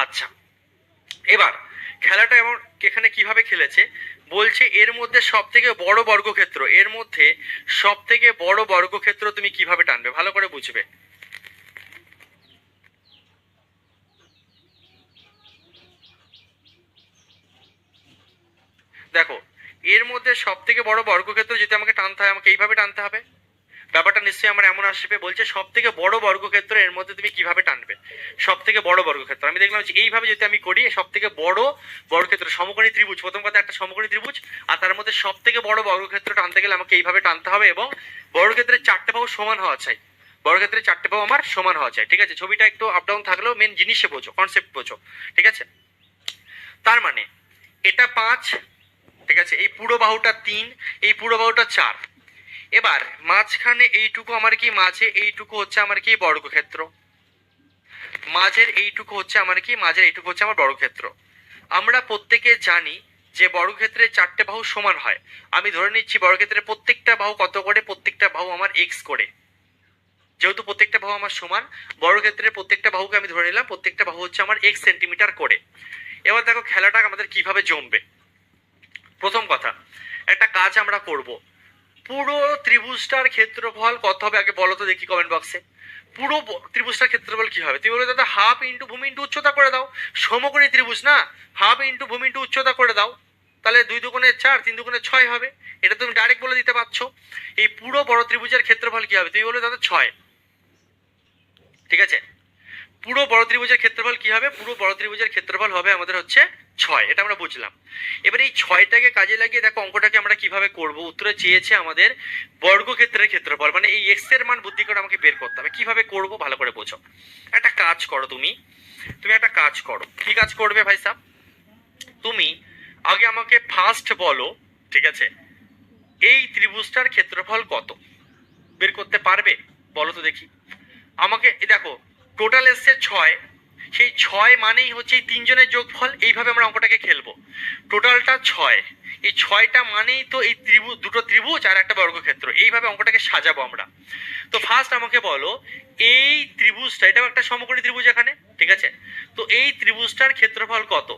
আচ্ছা এবার খেলাটা এমন এখানে কিভাবে খেলেছে বলছে এর মধ্যে সব থেকে বড় বর্গক্ষেত্র, এর মধ্যে সব থেকে বড় বর্গক্ষেত্র তুমি কিভাবে টানবে, ভালো করে বুঝবে। দেখো এর মধ্যে সব থেকে বড় বর্গক্ষেত্র যদি আমাকে টানতে হয় আমাকে এইভাবে টানতে হবে। ব্যাপারটা নিশ্চয়ই আমার এমন আসবে, বলছে সব থেকে বড় বর্গক্ষেত্র এর মধ্যে তুমি কিভাবে টানবে, সব থেকে বড় বর্গক্ষেত্র। আমি দেখলাম যে এইভাবে যদি আমি করি সব থেকে বড় বর্গক্ষেত্র সমকোণী ত্রিভুজ, প্রথম কথা একটা সমকোণী ত্রিভুজ, আর তার মধ্যে সব থেকে বড় বর্গক্ষেত্র টানতে গেলে আমাকে এইভাবে টানতে হবে এবং বর্গক্ষেত্রের চারটে বাহু সমান হওয়া চাই, বর্গক্ষেত্রের চারটে বাহু আমার সমান হওয়া চাই। ঠিক আছে, ছবিটা একটু আপ ডাউন থাকলেও মেন জিনিসে বোঝো, কনসেপ্ট বোঝো। ঠিক আছে, তার মানে এটা 5, ঠিক আছে, এই পুরো বাহুটা 3, এই পুরো বাহুটা 4। এবার মাঝখানে এইটুকু আমার কি, মাঝে এইটুকু হচ্ছে আমার কি বর্গক্ষেত্র, মাঝের এইটুকু হচ্ছে আমার কি, মাঝের এইটুকু হচ্ছে আমার বর্গক্ষেত্র। আমরা প্রত্যেকে জানি যে বর্গক্ষেত্রের চারটে বাহু সমান হয়। আমি ধরে নিচ্ছি বর্গক্ষেত্রের প্রত্যেকটা বাহু কত করে, প্রত্যেকটা বাহু আমার এক্স করে, যেহেতু প্রত্যেকটা বাহু আমার সমান বর্গক্ষেত্রের প্রত্যেকটা বাহুকে আমি ধরে নিলাম প্রত্যেকটা বাহু হচ্ছে আমার এক্স সেন্টিমিটার করে। এবার দেখো খেলাটা আমাদের কিভাবে জমবে। প্রথম কথা, একটা কাজ আমরা করব, পুরো ত্রিভুজটার ক্ষেত্রফল কত হবে আগে বলো তো দেখি কমেন্ট বক্সে। পুরো ত্রিভুজটার ক্ষেত্রফল কি হবে, তুমি বলবে দাদা হাফ ইন্টু ভূমি ইন্টু উচ্চতা করে দাও, সমকোণী ত্রিভুজ না, হাফ ইন্টু ভূমি ইন্টু উচ্চতা করে দাও, তাহলে 2 দুগুণে 4, 3 দুগুণে 6 হবে। এটা তুমি ডাইরেক্ট বলে দিতে পারছো। এই পুরো বড় ত্রিভুজের ক্ষেত্রফল কি হবে, তুমি বলবে দাদা 6। ঠিক আছে, পুরো বড় ত্রিভুজের ক্ষেত্রফল কি হবে, পুরো বড় ত্রিভুজের ক্ষেত্রফল হবে আমাদের হচ্ছে 6, এটা আমরা বুঝলাম। এবার এই 6টাকে কাজে লাগিয়ে দেখো অঙ্কটাকে আমরা কিভাবে করব। উত্তরে চেয়েছে আমাদের বর্গক্ষেত্রের ক্ষেত্রফল, মানে এই এক্স এর মান বুদ্ধি করে আমাকে বের করতে হবে। কিভাবে করব ভালো করে বোঝো। একটা কাজ করো, তুমি একটা কাজ করো। কি কাজ করবে ভাই সাহেব, তুমি আগে আমাকে ফার্স্ট বলো, ঠিক আছে, এই ত্রিভুজটার ক্ষেত্রফল কত বের করতে পারবে বলো তো দেখি আমাকে। দেখো টোটাল এসছে 6, সেই 6 মানেই হচ্ছে এই 3 জনের যোগফল। এইভাবে আমরা অঙ্কটাকে খেলবো, টোটালটা 6, এই 6টা মানেই তো এই ত্রিভুজ, দুটো ত্রিভুজ আর একটা বর্গক্ষেত্র। এইভাবে অঙ্কটাকে সাজাবো আমরা। তো ফার্স্ট আমাকে বলো এই ত্রিভুজটা, এটাও একটা সমকোণী ত্রিভুজ এখানে, ঠিক আছে, তো এই ত্রিভুজটার ক্ষেত্রফল কত।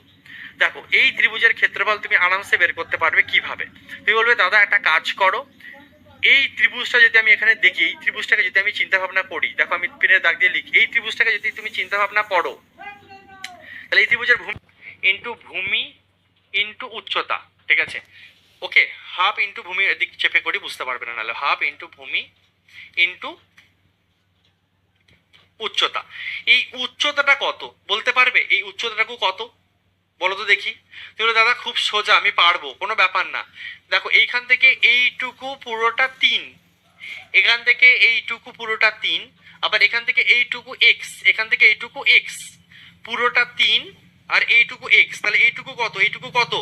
দেখো এই ত্রিভুজের ক্ষেত্রফল তুমি আরামসে বের করতে পারবে কিভাবে, তুমি বলবে দাদা একটা কাজ করো, এই ত্রিভুজটা যদি আমি এখানে দেখি, এই ত্রিভুজটাকে যদি আমি চিন্তা ভাবনা করি, দেখো আমি পেনের দাগ দিয়ে লিখি, এই ত্রিভুজটাকে যদি তুমি চিন্তা ভাবনা করো তাহলে এই ত্রিভুজের ভূমি ইন্টু উচ্চতা, ঠিক আছে, ওকে, হাফ ইন্টু ভূমি, এদিক চেপে করি বুঝতে পারবে না, নাহলে হাফ ইন্টু ভূমি ইন্টু উচ্চতা। এই উচ্চতাটা কত বলতে পারবে, এই উচ্চতাটাকে কত বলো তো দেখি। তুমি বলো দাদা খুব সোজা, আমি পারবো, কোনো ব্যাপার না। দেখো এইখান থেকে এইটুকু পুরোটা 3, এখান থেকে এইটুকু পুরোটা 3, আবার এখান থেকে এইটুকু এক্স, এখান থেকে এইটুকু এক্স, পুরোটা 3 আর এইটুকু এক্স, তাহলে এইটুকু কত, এইটুকু কত,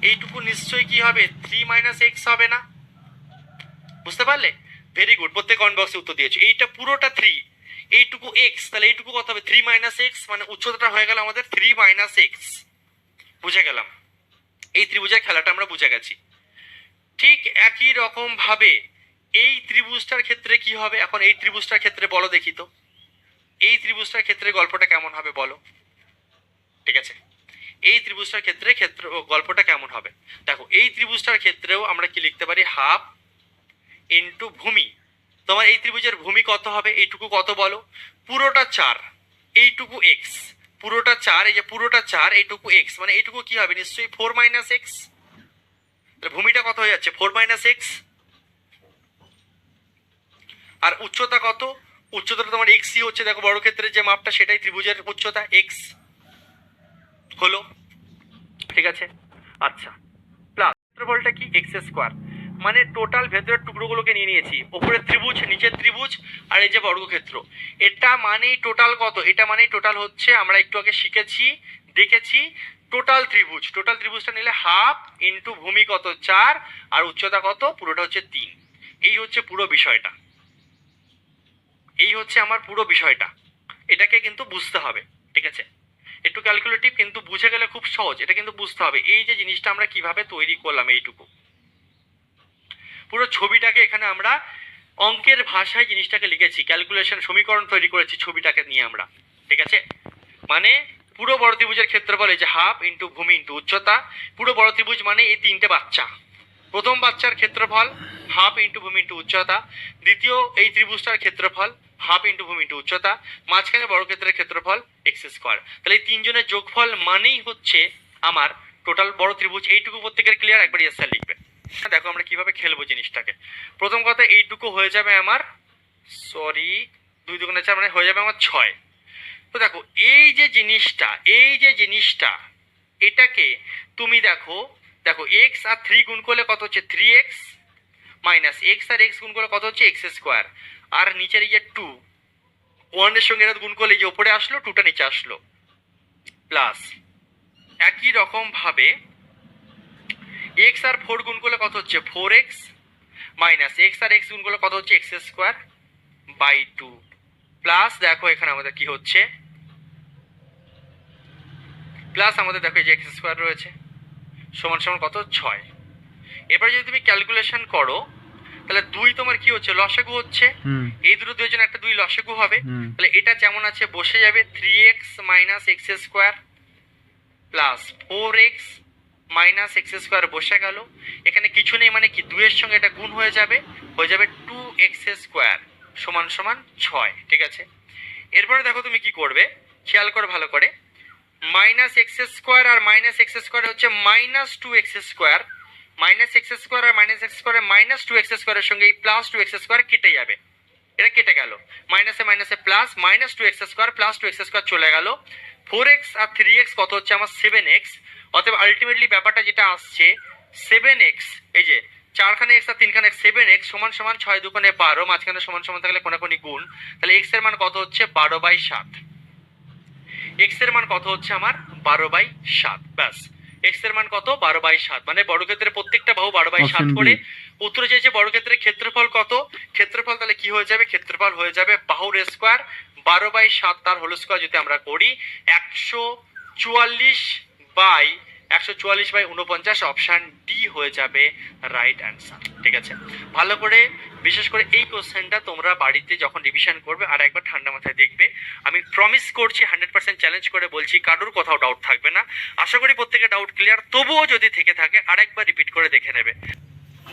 এইটুকু নিশ্চয়ই কি হবে 3 মাইনাস এক্স হবে না, বুঝতে পারলে। ভেরি গুড, প্রত্যেক কমেন্ট বক্সে উত্তর দিয়েছো। এইটা পুরোটা 3, এইটুকু এক্স, তাহলে এইটুকু কত হবে 3 মাইনাস এক্স, মানে উচ্চতাটা হয়ে গেল আমাদের 3 মাইনাস এক্স। বুঝে গেলাম, এই ত্রিভুজের খেলাটা আমরা বুঝে গেছি। ঠিক একই রকম ভাবে এই ত্রিভুজটার ক্ষেত্রে কি হবে, এখন এই ত্রিভুজটার ক্ষেত্রে বলো দেখি তো, এই ত্রিভুজটার ক্ষেত্রে গল্পটা কেমন হবে বলো। ঠিক আছে, এই ত্রিভুজটার ক্ষেত্রে গল্পটা কেমন হবে। দেখো এই ত্রিভুজটার ক্ষেত্রেও আমরা কি লিখতে পারি, হাফ ইন্টু ভূমি। তোমার এই ত্রিভুজের ভূমি কত হবে, এইটুকু কত বলো, পুরোটা 4, এইটুকু এক্স, পুরোটা 4, এই যে পুরোটা 4, এইটুকু এক্স, মানে এইটুকু কি হবে নিশ্চয়ই 4 মাইনাস এক্স। ভূমিটা কত হয়ে যাচ্ছে 4 মাইনাস এক্স। আর উচ্চতা কত, উচ্চতাটা তোমার এক্সই হচ্ছে, দেখো বড় ক্ষেত্রের যে মাপটা সেটাই ত্রিভুজের উচ্চতা এক্স হলো, ঠিক আছে। আচ্ছা, প্লাস ক্ষেত্রফলটা কি এক্স স্কোয়ার, মানে টোটাল ভেতরের টুকরোগুলোকে নিয়ে নিয়েছি, ওপরের ত্রিভুজ নিচের ত্রিভুজ আর এই যে বর্গক্ষেত্র, এটা মানেই টোটাল কত, এটা মানেই টোটাল হচ্ছে, আমরা একটু আগে শিখেছি দেখেছি, টোটাল ত্রিভুজ, টোটাল ত্রিভুজটা নিলে হাফ ইন্টু ভূমি কত 4 আর উচ্চতা কত পুরোটা হচ্ছে 3। এই হচ্ছে পুরো বিষয়টা, এই হচ্ছে আমার পুরো বিষয়টা, এটাকে কিন্তু বুঝতে হবে, ঠিক আছে। একটু ক্যালকুলেটিভ কিন্তু বুঝে গেলে খুব সহজ, এটা কিন্তু বুঝতে হবে। এই যে জিনিসটা আমরা কিভাবে তৈরি করলাম, এইটুকু পুরো ছবিটাকে এখানে আমরা অঙ্কের ভাষায় জিনিসটাকে লিখেছি, ক্যালকুলেশন সমীকরণ তৈরি করেছি ছবিটাকে নিয়ে আমরা, ঠিক আছে। মানে পুরো বড় ত্রিভুজের ক্ষেত্রফল এই যে হাফ ইন্টু ভূমি ইন্টু উচ্চতা। পুরো বড় ত্রিভুজ মানে এই তিনটে বাচ্চা। প্রথম বাচ্চার ক্ষেত্রফল হাফ ইন্টু ভূমি ইন্টু উচ্চতা, দ্বিতীয় এই ত্রিভুজটার ক্ষেত্রফল হাফ ইন্টু ভূমি ইন্টু উচ্চতা, মাঝখানে বর্গক্ষেত্রের ক্ষেত্রফল এক্স স্কোয়ার। তাহলে এই তিনজনের যোগফল মানেই হচ্ছে আমার টোটাল বড় ত্রিভুজ। এইটুকু প্রত্যেকের ক্লিয়ার? একবার ইয়েস স্যার লিখবে। দেখো আমরা কিভাবে খেলবো জিনিসটাকে। প্রথম কথা এইটুকু হয়ে যাবে আমার, সরি, 2 দুগুণে 4 মানে হয়ে যাবে আমার 6। তো দেখো এই যে জিনিসটা এটাকে তুমি দেখো এক্স আর 3 গুণ করলে কত হচ্ছে 3x, মাইনাস এক্স আর এক্স গুণ করলে কত হচ্ছে এক্স স্কোয়ার, আর নিচের এই যে 2 1 এর সঙ্গে এটা গুণ করলে এই যে উপরে আসলো 2টা নিচে আসলো, প্লাস একই রকম ভাবে এক্স আর 4 গুণ করলে কত হচ্ছে 4x, মাইনাস এক্স আর এক্স গুণ করলে কত হচ্ছে এক্স স্কোয়ার বাই 2, প্লাস দেখো এখানে আমাদের কি হচ্ছে, প্লাস আমাদের দেখো এই যে এক্স স্কোয়ার রয়েছে সমান সমান কত 6। এবার যদি তুমি ক্যালকুলেশন করো তাহলে 2 তোমার কি হচ্ছে লসাগু হচ্ছে, এই দুটো দুইজন একটা 2 লসাগু হবে। তাহলে এটা যেমন আছে বসে যাবে 3x minus x square plus 4x minus x square বসে গেল। এখানে কিছু নেই মানে কি 2 এর সঙ্গে এটা গুণ হয়ে যাবে 2x স্কোয়ার সমান সমান 6। ঠিক আছে, এরপরে দেখো তুমি কি করবে, খেয়াল করো ভালো করে, মাইনাস এক্স স্কোয়ার আর মাইনাস এক্স স্কোয়ার হচ্ছে minus 2x square, minus x square আর minus x square minus 2x স্কোয়ারের সঙ্গে এই প্লাস 2x স্কোয়ার কেটে যাবে, এটা কেটে গেল, মাইনাসে মাইনাসে plus, minus 2x square plus 2x square চলে গেল, 4x আর 3x কত হচ্ছে আমার 7x। অতএব আলটিমেটলি ব্যাপারটা যেটা আসছে 7x, এই যে 4খানে x আর 3খানে 7x সমান সমান 6 দুগুণে 12, মাঝখানে সমান সমান থাকলে কোনাকুনি গুণ, তাহলে x এর মান কত হচ্ছে 12/7। x এর মান কত হচ্ছে আমার 12/7, ব্যাস। x এর মান কত 12/7, মানে বর্গক্ষেত্রের প্রত্যেকটা বাহু 12/7 করে। উত্তরে চেয়েছে বর্গক্ষেত্রের ক্ষেত্রফল কত, ক্ষেত্রফল তাহলে কি হয়ে যাবে, ক্ষেত্রফল হয়ে যাবে বাহুর স্কোয়ার 12/7 তার হোল স্কোয়ার যদি আমরা করি 144/144/49, অপশন ডি হয়ে যাবে রাইট অ্যান্সার। ঠিক আছে, ভালো করে বিশেষ করে এই কোশ্চেনটা তোমরা বাড়িতে যখন রিভিশন করবে আর একবার ঠান্ডা মাথায় দেখবে। আমি প্রমিস করছি 100% চ্যালেঞ্জ করে বলছি কারোর কোথাও ডাউট থাকবে না। আশা করি প্রত্যেকের ডাউট ক্লিয়ার, তবুও যদি থেকে থাকে আরেকবার রিপিট করে দেখে নেবে।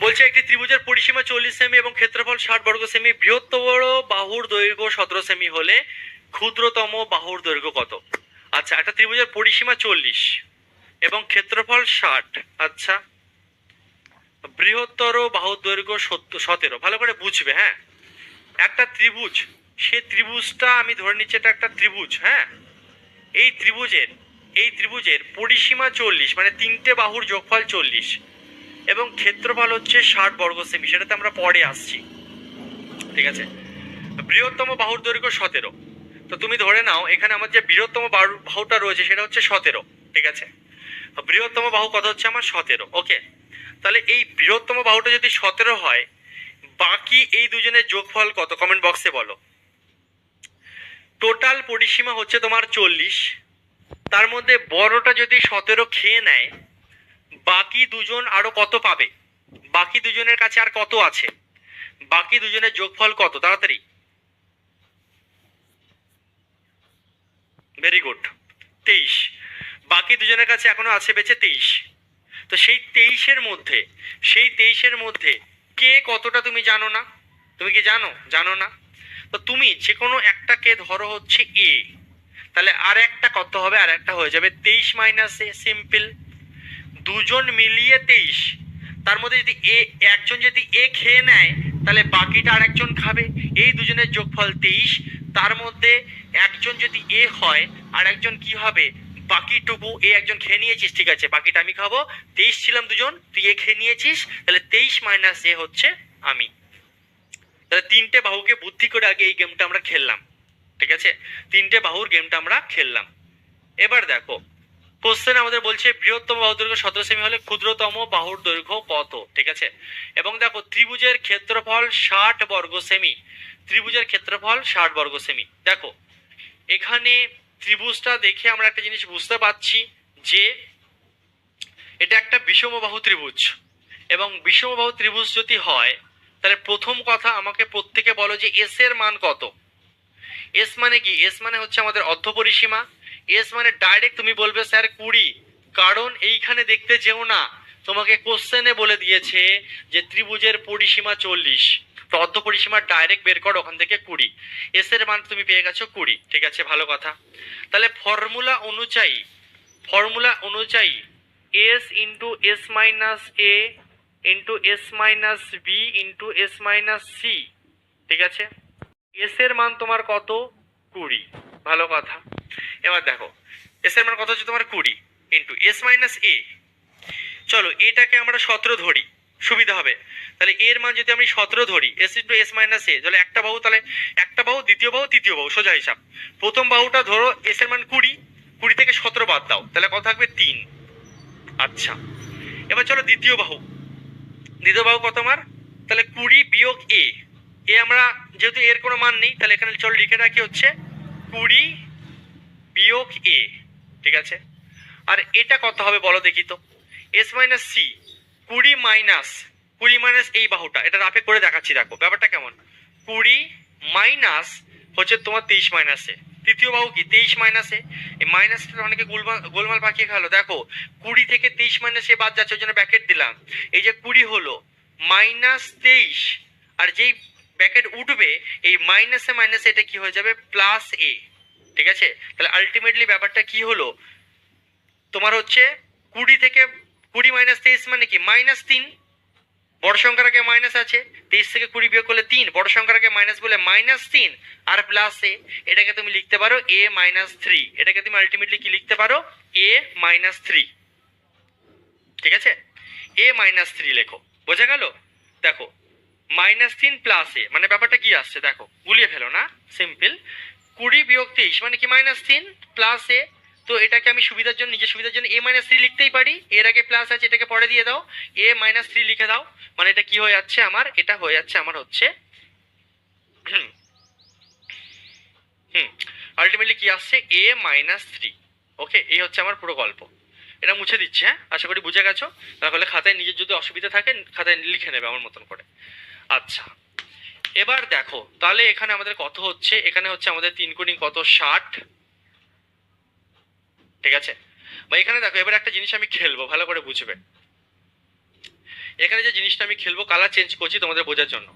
বলছে একটি ত্রিভুজের পরিসীমা 40 সেমি এবং ক্ষেত্রফল 60 বর্গ সেমি, বৃহত্তম বাহুর দৈর্ঘ্য 17 সেমি হলে ক্ষুদ্রতম বাহুর দৈর্ঘ্য কত? আচ্ছা, একটা ত্রিভুজের পরিসীমা 40 এবং ক্ষেত্রফল 60, আচ্ছা, বৃহত্তর বাহুর দৈর্ঘ্য 17। ভালো করে বুঝবে, হ্যাঁ, একটা ত্রিভুজ, সে ত্রিভুজটা আমি ধরে নিচ্ছি এটা একটা ত্রিভুজ, হ্যাঁ, এই ত্রিভুজের পরিসীমা 40 মানে তিনটে বাহুর যোগফল 40 এবং ক্ষেত্রফল হচ্ছে 60 বর্গ সেমি, সেটাতে আমরা পরে আসছি। ঠিক আছে, বৃহত্তম বাহুর দৈর্ঘ্য 17, তো তুমি ধরে নাও এখানে আমার যে বৃহত্তম বাহুটা রয়েছে সেটা হচ্ছে 17। ঠিক আছে, বৃহত্তম বাহু কত হচ্ছে আমার 17। ওকে, তাহলে এই বৃহত্তম বাহুটা যদি 17 হয়, বাকি এই দুজনের যোগফল কত কমেন্ট বক্সে বলো। টোটাল পরিসীমা হচ্ছে তোমার 40, তার মধ্যে বড়টা যদি 17 খেয়ে নেয়, বাকি দুজন আরো কত পাবে, বাকি দুজনের কাছে আর কত আছে, বাকি দুজনের যোগফল কত, তাড়াতাড়ি। Very good, 23। বাকি দুজনের কাছে এখনো আছে বেঁচে 23। তো সেই 23-এর মধ্যে কে কতটা তুমি জানো না, তুমি কি জানো না? তো তুমি যে কোনো একটাকে ধরো হচ্ছে এ, তাহলে আর একটা কত হবে, আর একটা হয়ে যাবে 23 মাইনাস এ, সিম্পল। দুজন মিলিয়ে 23, তার মধ্যে যদি একজন যদি এ খেয়ে নেয় তাহলে বাকিটা আর একজন খাবে, এই দুজনের যোগফল 23, তার মধ্যে একজন যদি এ হয় আর একজন কি হবে, বাকিটুকু এ একজন খেয়ে নিয়েছিস, ঠিক আছে, বাকিটা আমি খাবো। 23 ছিলাম দুজন, তুই এ খেয়ে নিয়েছিস, তাহলে 23 মাইনাস এ হচ্ছে আমি। তাহলে তিনটে বাহুকে বুদ্ধি করে আগে এই গেমটা আমরা খেললাম। ঠিক আছে, তিনটে বাহুর গেমটা আমরা খেললাম। এবার দেখো কোশ্চেন আমাদের বলছে বৃহত্তম বাহুর দৈর্ঘ্য 17 সেমি হলে ক্ষুদ্রতম বাহুর দৈর্ঘ্য কত? ঠিক আছে, এবং দেখো ত্রিভুজের ক্ষেত্রফল 60 বর্গ সেমি, ত্রিভুজের ক্ষেত্রফল 60 বর্গ সেমি। দেখো এখানে ত্রিভুজটা দেখে আমরা একটা জিনিস বুঝতে পারছি যে এটা একটা বিষমবাহু ত্রিভুজ, এবং বিষমবাহু ত্রিভুজ যদি হয় তাহলে প্রথম কথা আমাকে প্রত্যেকে বলো যে এস এর মান কত। এস মানে কি? এস মানে হচ্ছে আমাদের অর্ধ পরিসীমা, এস মানে ডাইরেক্ট তুমি বলবে স্যার 20, কারণ এইখানে দেখতে যেও না, তোমাকে কোশ্চেনে বলে দিয়েছে যে ত্রিভুজের পরিসীমা 40, তো অর্ধ পরিসীমা ডাইরেক্ট বের করো ওখান থেকে 20, এস এর মান তুমি পেয়ে গেছো 20, ঠিক আছে, ভালো কথা। তাহলে ফর্মুলা অনুযায়ী s into s minus a into s minus b into s minus c, ঠিক আছে, এস এর মান তোমার কত? 20, ভালো কথা। এবার দেখো এস এর মান কত হচ্ছে তোমার? 20 ইন্টু এস মাইনাস এ, চলো এটাকে আমরা 17 ধরি, সুবিধা হবে। তাহলে এর মান যদি আমি 17 ধরি, এস ইন্টু এস মাইনাস এ, তাহলে একটা বাহু, তাহলে একটা বাহু, দ্বিতীয় বাহু, তৃতীয় বাহু, সোজা হিসাব। প্রথম বাহুটা ধরো এস এর মান 20, 20 থেকে 17 বাদ দাও, তাহলে কত থাকবে? 3। আচ্ছা, এবার চলো দ্বিতীয় বাহু কত আমার? তাহলে 20 বিয়োগ এ, আমরা যেহেতু এর কোনো মান নেই, তাহলে এখানে চলো লিখে রাখি হচ্ছে 20 বিয়োগ এ, ঠিক আছে। আর এটা কত হবে বলো দেখি তো? এস মাইনাস সি, 20 মাইনাস এই বাহুটা, এটা রাফে করে দেখাচ্ছি, দেখো ব্যাপারটা কেমন। 20 মাইনাস হচ্ছে তোমার 23 মাইনাসে, তৃতীয় বাহু কি 23 মাইনাসে, এই মাইনাসটা অনেকে গোলমাল পাকিয়ে খেলো, দেখো 20 থেকে 23 মাইনাসে বাদ যাচ্ছে, ওই জন্য ব্যাকেট দিলাম। এই যে 20 হলো মাইনাস 23, আর যেই ব্যাকেট উঠবে এই মাইনাসে এটা কি হয়ে যাবে? প্লাস এ, ঠিক আছে। তাহলে আলটিমেটলি ব্যাপারটা কি হলো তোমার হচ্ছে 20 থেকে 20 মাইনাস 23 মানে কি? -3, বড় সংখ্যার আগে মাইনাস আছে, 23 থেকে 20 বিয়োগ করলে 3, বড় সংখ্যার আগে মাইনাস বলে -3 আর প্লাস এ, এটাকে তুমি লিখতে পারো a-3, এটাকে তুমি আলটিমেটলি কি লিখতে পারো? a-3, ঠিক আছে, a-3 লেখো, বোঝা গেল? দেখো -3 প্লাস এ, মানে ব্যাপারটা কি আসছে দেখো, গুলিয়ে ফেলো না, সিম্পল। 20 বিয়োগ 23 মানে কি? -3 প্লাস এ, তো এটাকে আমি সুবিধার জন্য, নিজের সুবিধার জন্য a-3 লিখতেই পারি, এর আগে প্লাস আছে, এটাকে পরে দিয়ে দাও, a-3 লিখে দাও, মানে এটা কি হয়ে যাচ্ছে আমার? এটা হয়ে যাচ্ছে আমার হচ্ছে আলটিমেটলি কি আসছে? a-3, ওকে, এই হচ্ছে আমার পুরো গল্প। এটা মুছে দিচ্ছি, হ্যাঁ, আশা করি বুঝে গেছো। তাহলে খাতায় নিজের যদি অসুবিধা থাকে খাতায় লিখে নেবে আমার মতন করে। আচ্ছা, এবার দেখো তাহলে এখানে আমাদের কত হচ্ছে? এখানে হচ্ছে আমাদের 3 গুণিং কত? 60, ঠিক আছে। বা এখানে দেখো এবার একটা জিনিস আমি খেলবো, ভালো করে বুঝবে। এখানে যে জিনিসটা আমি খেলবো, কালার চেঞ্জ করছি তোমাদের বোঝার জন্য,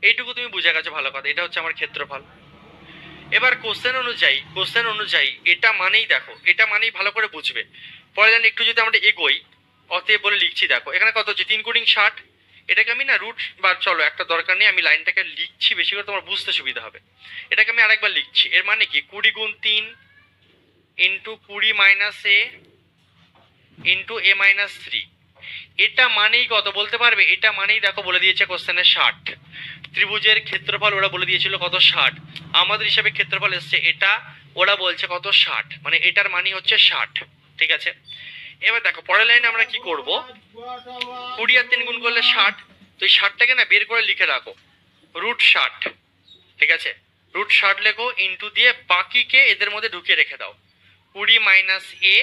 এইটুকু তুমি বুঝে গেছো, ভালো কথা। এটা হচ্ছে আমার ক্ষেত্রফল। এবার কোশ্চেন অনুযায়ী এটা মানেই দেখো, এটা মানেই ভালো করে বুঝবে। পরে জানি একটু যদি আমরা এগোই, অতএব বলে লিখছি, দেখো এখানে কত হচ্ছে? 3 গুণিং 60, এটাকে আমি না রুট, বা চলো একটা দরকার নেই, আমি লাইনটাকে লিখছি বেশি করে, তোমার বুঝতে সুবিধা হবে। এটাকে আমি আরেকবার লিখছি, এর মানে কি? 20 গুণ 3 into 20 minus a into a-3, এটা মানেই কত বলতে পারবে? এটা মানেই দেখো বলে দিয়েছে কোশ্চেনে 60, ত্রিভুজের ক্ষেত্রফল ওরা বলে দিয়েছিল কত? 60, আমাদের হিসাবে ক্ষেত্রফল এসছে এটা, ওরা বলছে কত? 60, মানে এটার মানই হচ্ছে 60, ঠিক আছে। এবার দেখো পরের লাইনে আমরা কি করব? 20 আর 3 গুণ করলে 60, তো এই 60টাকে না বের করে লিখে রাখো, √60, ঠিক আছে, √60 লেখো, ইন্টু দিয়ে বাকিকে এদের মধ্যে ঢুকিয়ে রেখে দাও, 20 মাইনাস এ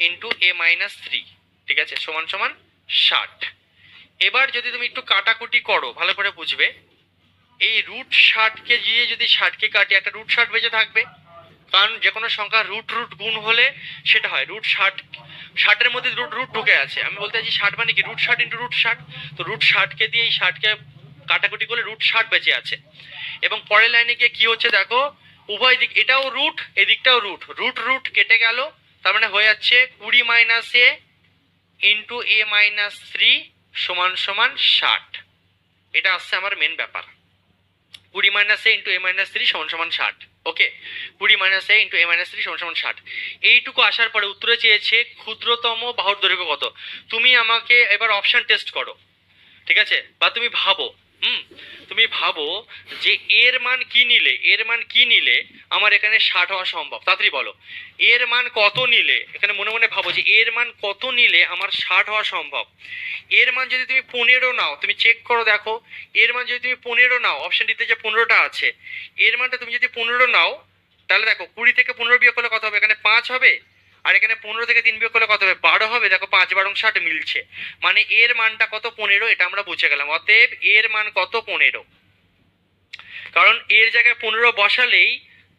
ইন্টু a-3, ঠিক আছে, সমান সমান 60। এবার যদি তুমি একটু কাটাকুটি করো, ভালো করে বুঝবে, এই √60কে দিয়ে যদি 60কে কাটি, একটা √60 বেঁচে থাকবে, কারণ যে কোনো সংখ্যা রুট গুণ হলে সেটা হয় √60, 60-এর মধ্যে রুট ঢুকে আছে, আমি বলতে চাইছি 60 মানে কি? √60 ইন্টু √60, তো √60কে দিয়ে এই 60কে কাটাকুটি করলে √60 বেঁচে আছে। এবং পরের লাইনে গিয়ে কি হচ্ছে দেখো, উভয় দিক, এটাও রুট, এদিকটাও রুট কেটে গেল, তার মানে হয়ে যাচ্ছে 20 মাইনাস এ ইন্টু a-3 সমান সমান 60, এটা আসছে আমার মেন ব্যাপার। 20 মাইনাস এ ইন্টু a-3 সমান সমান 60, ওকে, 20 মাইনাস এ ইন্টু a-3 সমান সমান 60। এইটুকু আসার পরে উত্তরে চেয়েছে ক্ষুদ্রতম বাহুর দৈর্ঘ্য কত। তুমি আমাকে এবার অপশন টেস্ট করো, ঠিক আছে, বা তুমি ভাবো, তুমি ভাবো যে এর মান কি নিলে আমার এখানে 60 হওয়া সম্ভব, তাড়াতাড়ি বলো। এর মান কত নিলে, এখানে মনে মনে ভাবো যে এর মান কত নিলে আমার 60 হওয়া সম্ভব। এর মান যদি তুমি 15 নাও, তুমি চেক করো দেখো, এর মান যদি তুমি 15 নাও, অপশন ডিতে যে 15টা আছে, এর মানটা তুমি যদি 15 নাও, তাহলে দেখো 20 থেকে 15 বিয়োগ করলে কত হবে? এখানে 5 হবে, আর এখানে 15 থেকে 3 বিয়োগ করলে কত হবে? 12 হবে। দেখো 5 12 60 মিলছে, মানে এর মানটা কত? 15, এটা আমরা বুঝে গেলাম। অতএব এর মান কত? 15, কারণ এর জায়গায় 15 বসালেই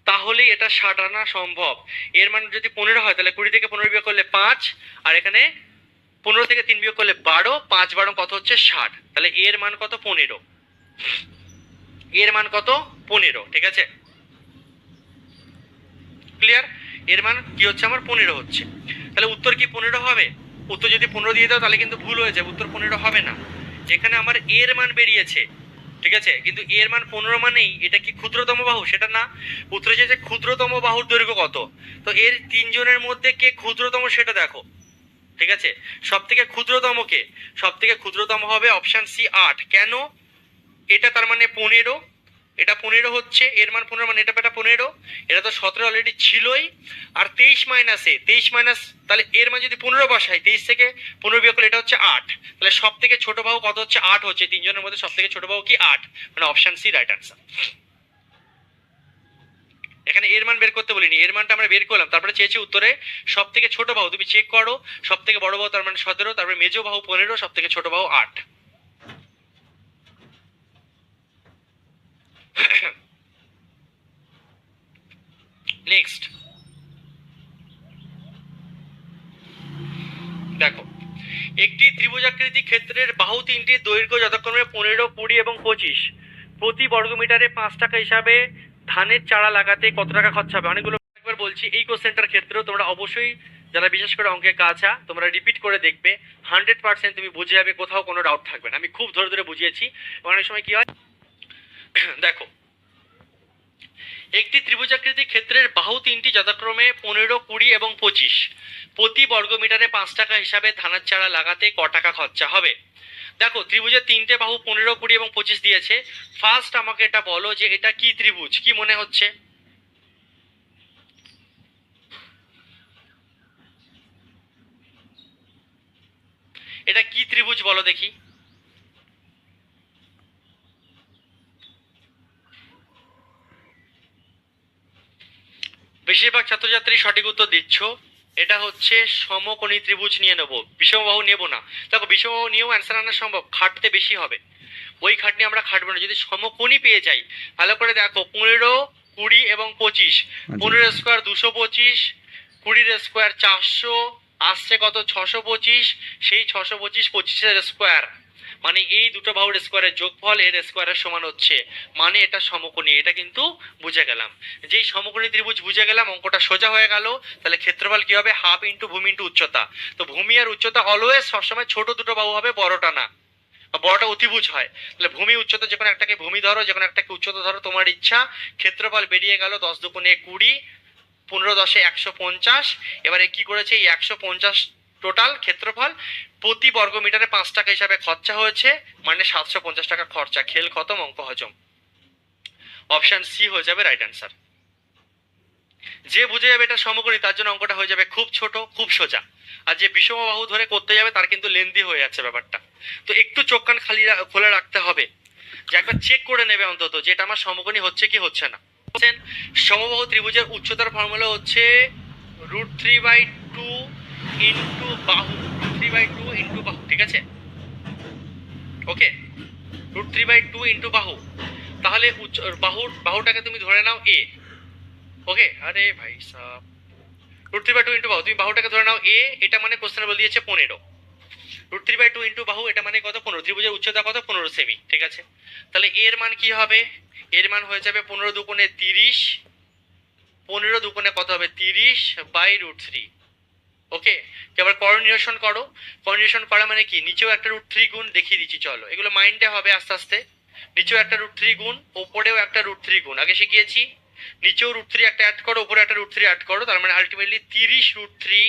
তাহলেই এটা 60 আনা সম্ভব। এর মান যদি 15 হয় তাহলে 20 থেকে 15 বিয়োগ করলে 5, আর এখানে 15 থেকে 3 বিয়োগ করলে 12, 5 12 কত হচ্ছে 60। তাহলে এর মান কত? 15। এর মান কত? 15। ঠিক আছে, ক্লিয়ার? এর মান কি হচ্ছে আমার? 15 হচ্ছে। তাহলে উত্তর কি 15 হবে? উত্তর যদি 15 দিয়ে দাও তাহলে কিন্তু ভুল হয়ে যাবে, উত্তর 15 হবে না। এখানে আমার এর মান বেরিয়েছে, ঠিক আছে, কিন্তু এর মান 15 মানেই এটা কি ক্ষুদ্রতম বাহু? সেটা না। উত্তর যে ক্ষুদ্রতম বাহুর দৈর্ঘ্য কত, তো এর তিনজনের মধ্যে কে ক্ষুদ্রতম সেটা দেখো। ঠিক আছে, সব থেকে ক্ষুদ্রতম কে? সব থেকে ক্ষুদ্রতম হবে অপশন সি 8। কেন? এটা তার মানে 15, এটা 15 হচ্ছে, এর মান 15 মানে এটা 15, এটা তো 17 অলরেডি ছিলই, আর 23 মাইনাসে 23 মাইনাস, তাহলে এর মান যদি 15 বসাই, 23 থেকে 15 বিয়োগ করলে এটা হচ্ছে 8। তাহলে সব থেকে ছোট বাহু কত হচ্ছে? 8 হচ্ছে। তিনজনের মধ্যে সব থেকে ছোট বাহু কি? 8, মানে অপশন সি রাইট আনসার। এখানে এর মান বের করতে বলিনি, এর মানটা আমরা বের করলাম, তারপরে চেয়েছি উত্তরে সব থেকে ছোট বাহু, তুমি চেক করো, সব থেকে বড় বাহু তার মানে 17, তারপরে মেজো বাহু 15, সব থেকে ছোট বাহু 8। নেক্সট দেখো, একটি ত্রিভুজাকৃতি ক্ষেত্রের বাহু তিনটির দৈর্ঘ্য যথাক্রমে 15, 20 এবং 25। প্রতি বর্গমিটারে 5 টাকা হিসাবে ধানের চারা লাগাতে কত টাকা খরচা হবে? অনেকগুলো একবার বলছি, এই কোশ্চেনটার ক্ষেত্রেও তোমরা অবশ্যই যারা বিশেষ করে অঙ্কে কাঁচা, তোমরা রিপিট করে দেখবে, 100% তুমি বুঝে যাবে, কোথাও কোনো ডাউট থাকবে না। আমি খুব ধরে ধরে বুঝিয়েছি। অনেক সময় কি হয় দেখো, একটি ত্রিভুজাকৃতি ক্ষেত্রের বাহু তিনটি যথাক্রমে 15, 20 এবং 25। প্রতি বর্গমিটারে 5 টাকা হিসাবে ধানের চারা লাগাতে ক টাকা খরচা হবে? দেখো, ত্রিভুজের তিনটে বাহু 15, 20 এবং 25 দিয়েছে। ফার্স্ট আমাকে এটা বলো যে এটা কি ত্রিভুজ, কি মনে হচ্ছে? এটা কি ত্রিভুজ বলো দেখি? বেশিরভাগ ছাত্রছাত্রী সঠিক উত্তর দিচ্ছ। এটা হচ্ছে সমকোণী ত্রিভুজ নিয়ে নেবো, বিষমবাহু নেবো না। দেখো, বিষমবাহু নিয়েও অ্যান্সার আনা সম্ভব, খাটতে বেশি হবে, ওই খাটনি আমরা খাটবো না। যদি সমকোণী পেয়ে যাই, ভালো করে দেখো, 15, 20 এবং 25, 15 স্কোয়ার 225, 20 স্কোয়ার 400, আসছে কত? 625। সেই 625 25 স্কোয়ার, মানে এই দুটো বাহুর স্কোয়ারের যোগফল এর স্কোয়ারের সমান হচ্ছে, মানে এটা সমকোণী। এটা কিন্তু বুঝে গেলাম, যেই সমকোণী ত্রিভুজ বুঝে গেলাম, অঙ্কটা সোজা হয়ে গেল। তাহলে ক্ষেত্রফল কি হবে? হাফ ইন্টু ভূমি ইন্টু উচ্চতা। তো ভূমি আর উচ্চতা অলওয়েজ সবসময় ছোট দুটো বাহু হবে, বড়টা না, বড়টা অতিভুজ হয়। তাহলে ভূমি উচ্চতা যে কোনো একটাকে ভূমি ধরো, যে কোনো একটাকে উচ্চতা ধরো, তোমার ইচ্ছা। ক্ষেত্রফল বেরিয়ে গেল 10 দুগুণে 20, 15 10 150। এবারে কি করেছে? এই 150 টোটাল ক্ষেত্রফল, প্রতি বর্গ মিটারে 5 টাকা হিসাবে খরচা হয়েছে, মানে 750 টাকা খরচা। খেল খতম, অঙ্ক হজম। অপশন সি হয়ে যাবে রাইট অ্যান্সার। যে বুঝে যাবে এটা সমকোণী, তার জন্য অঙ্কটা হয়ে যাবে খুব ছোট, খুব সোজা। আর যে বিষমবাহু ধরে করতে যাবে তার কিন্তু লেন্দি হয়ে যাচ্ছে ব্যাপারটা। তো একটু চোখ কান খালি খোলা রাখতে হবে, যে একবার চেক করে নেবে অন্তত যে এটা আমার সমকোণী হচ্ছে কি হচ্ছে না। সমবাহু ত্রিভুজের উচ্চতার ফর্মুলা হচ্ছে √3/2 ইন্টু বাহু, √3/2 ইন্টু বাহু, ঠিক আছে? ওকে, √3/2 ইন্টু বাহু। তাহলে বাহুটাকে তুমি ধরে নাও এ। ওকে, আরে ভাই সাহ, √3/2 ইন্টু বাহু, তুমি বাহুটাকে ধরে নাও এ। এটা মানে কোশ্চেন বলে দিয়েছে 15। √3/2 ইন্টু বাহু, এটা মানে কত? 15। ত্রিভুজের উচ্চতা কত? 15 সেমি, ঠিক আছে? তাহলে এর মান কি হবে? এর মান হয়ে যাবে 15 দুগুণে 30, 15 দুগুণে কত হবে? 30/√3। ওকে, এবার করনিরেশন করো। করনিরেশন করা মানে কি? নিচেও একটা √3 গুণ, দেখিয়ে দিচ্ছি চলো, এগুলো মাইন্ডে হবে আস্তে আস্তে। নিচেও একটা √3 গুণ, ওপরেও একটা √3 গুণ, আগে শিখিয়েছি। নিচেও √3 একটা অ্যাড করো, উপরে একটা √3 অ্যাড করো, তার মানে আলটিমেটলি 30√3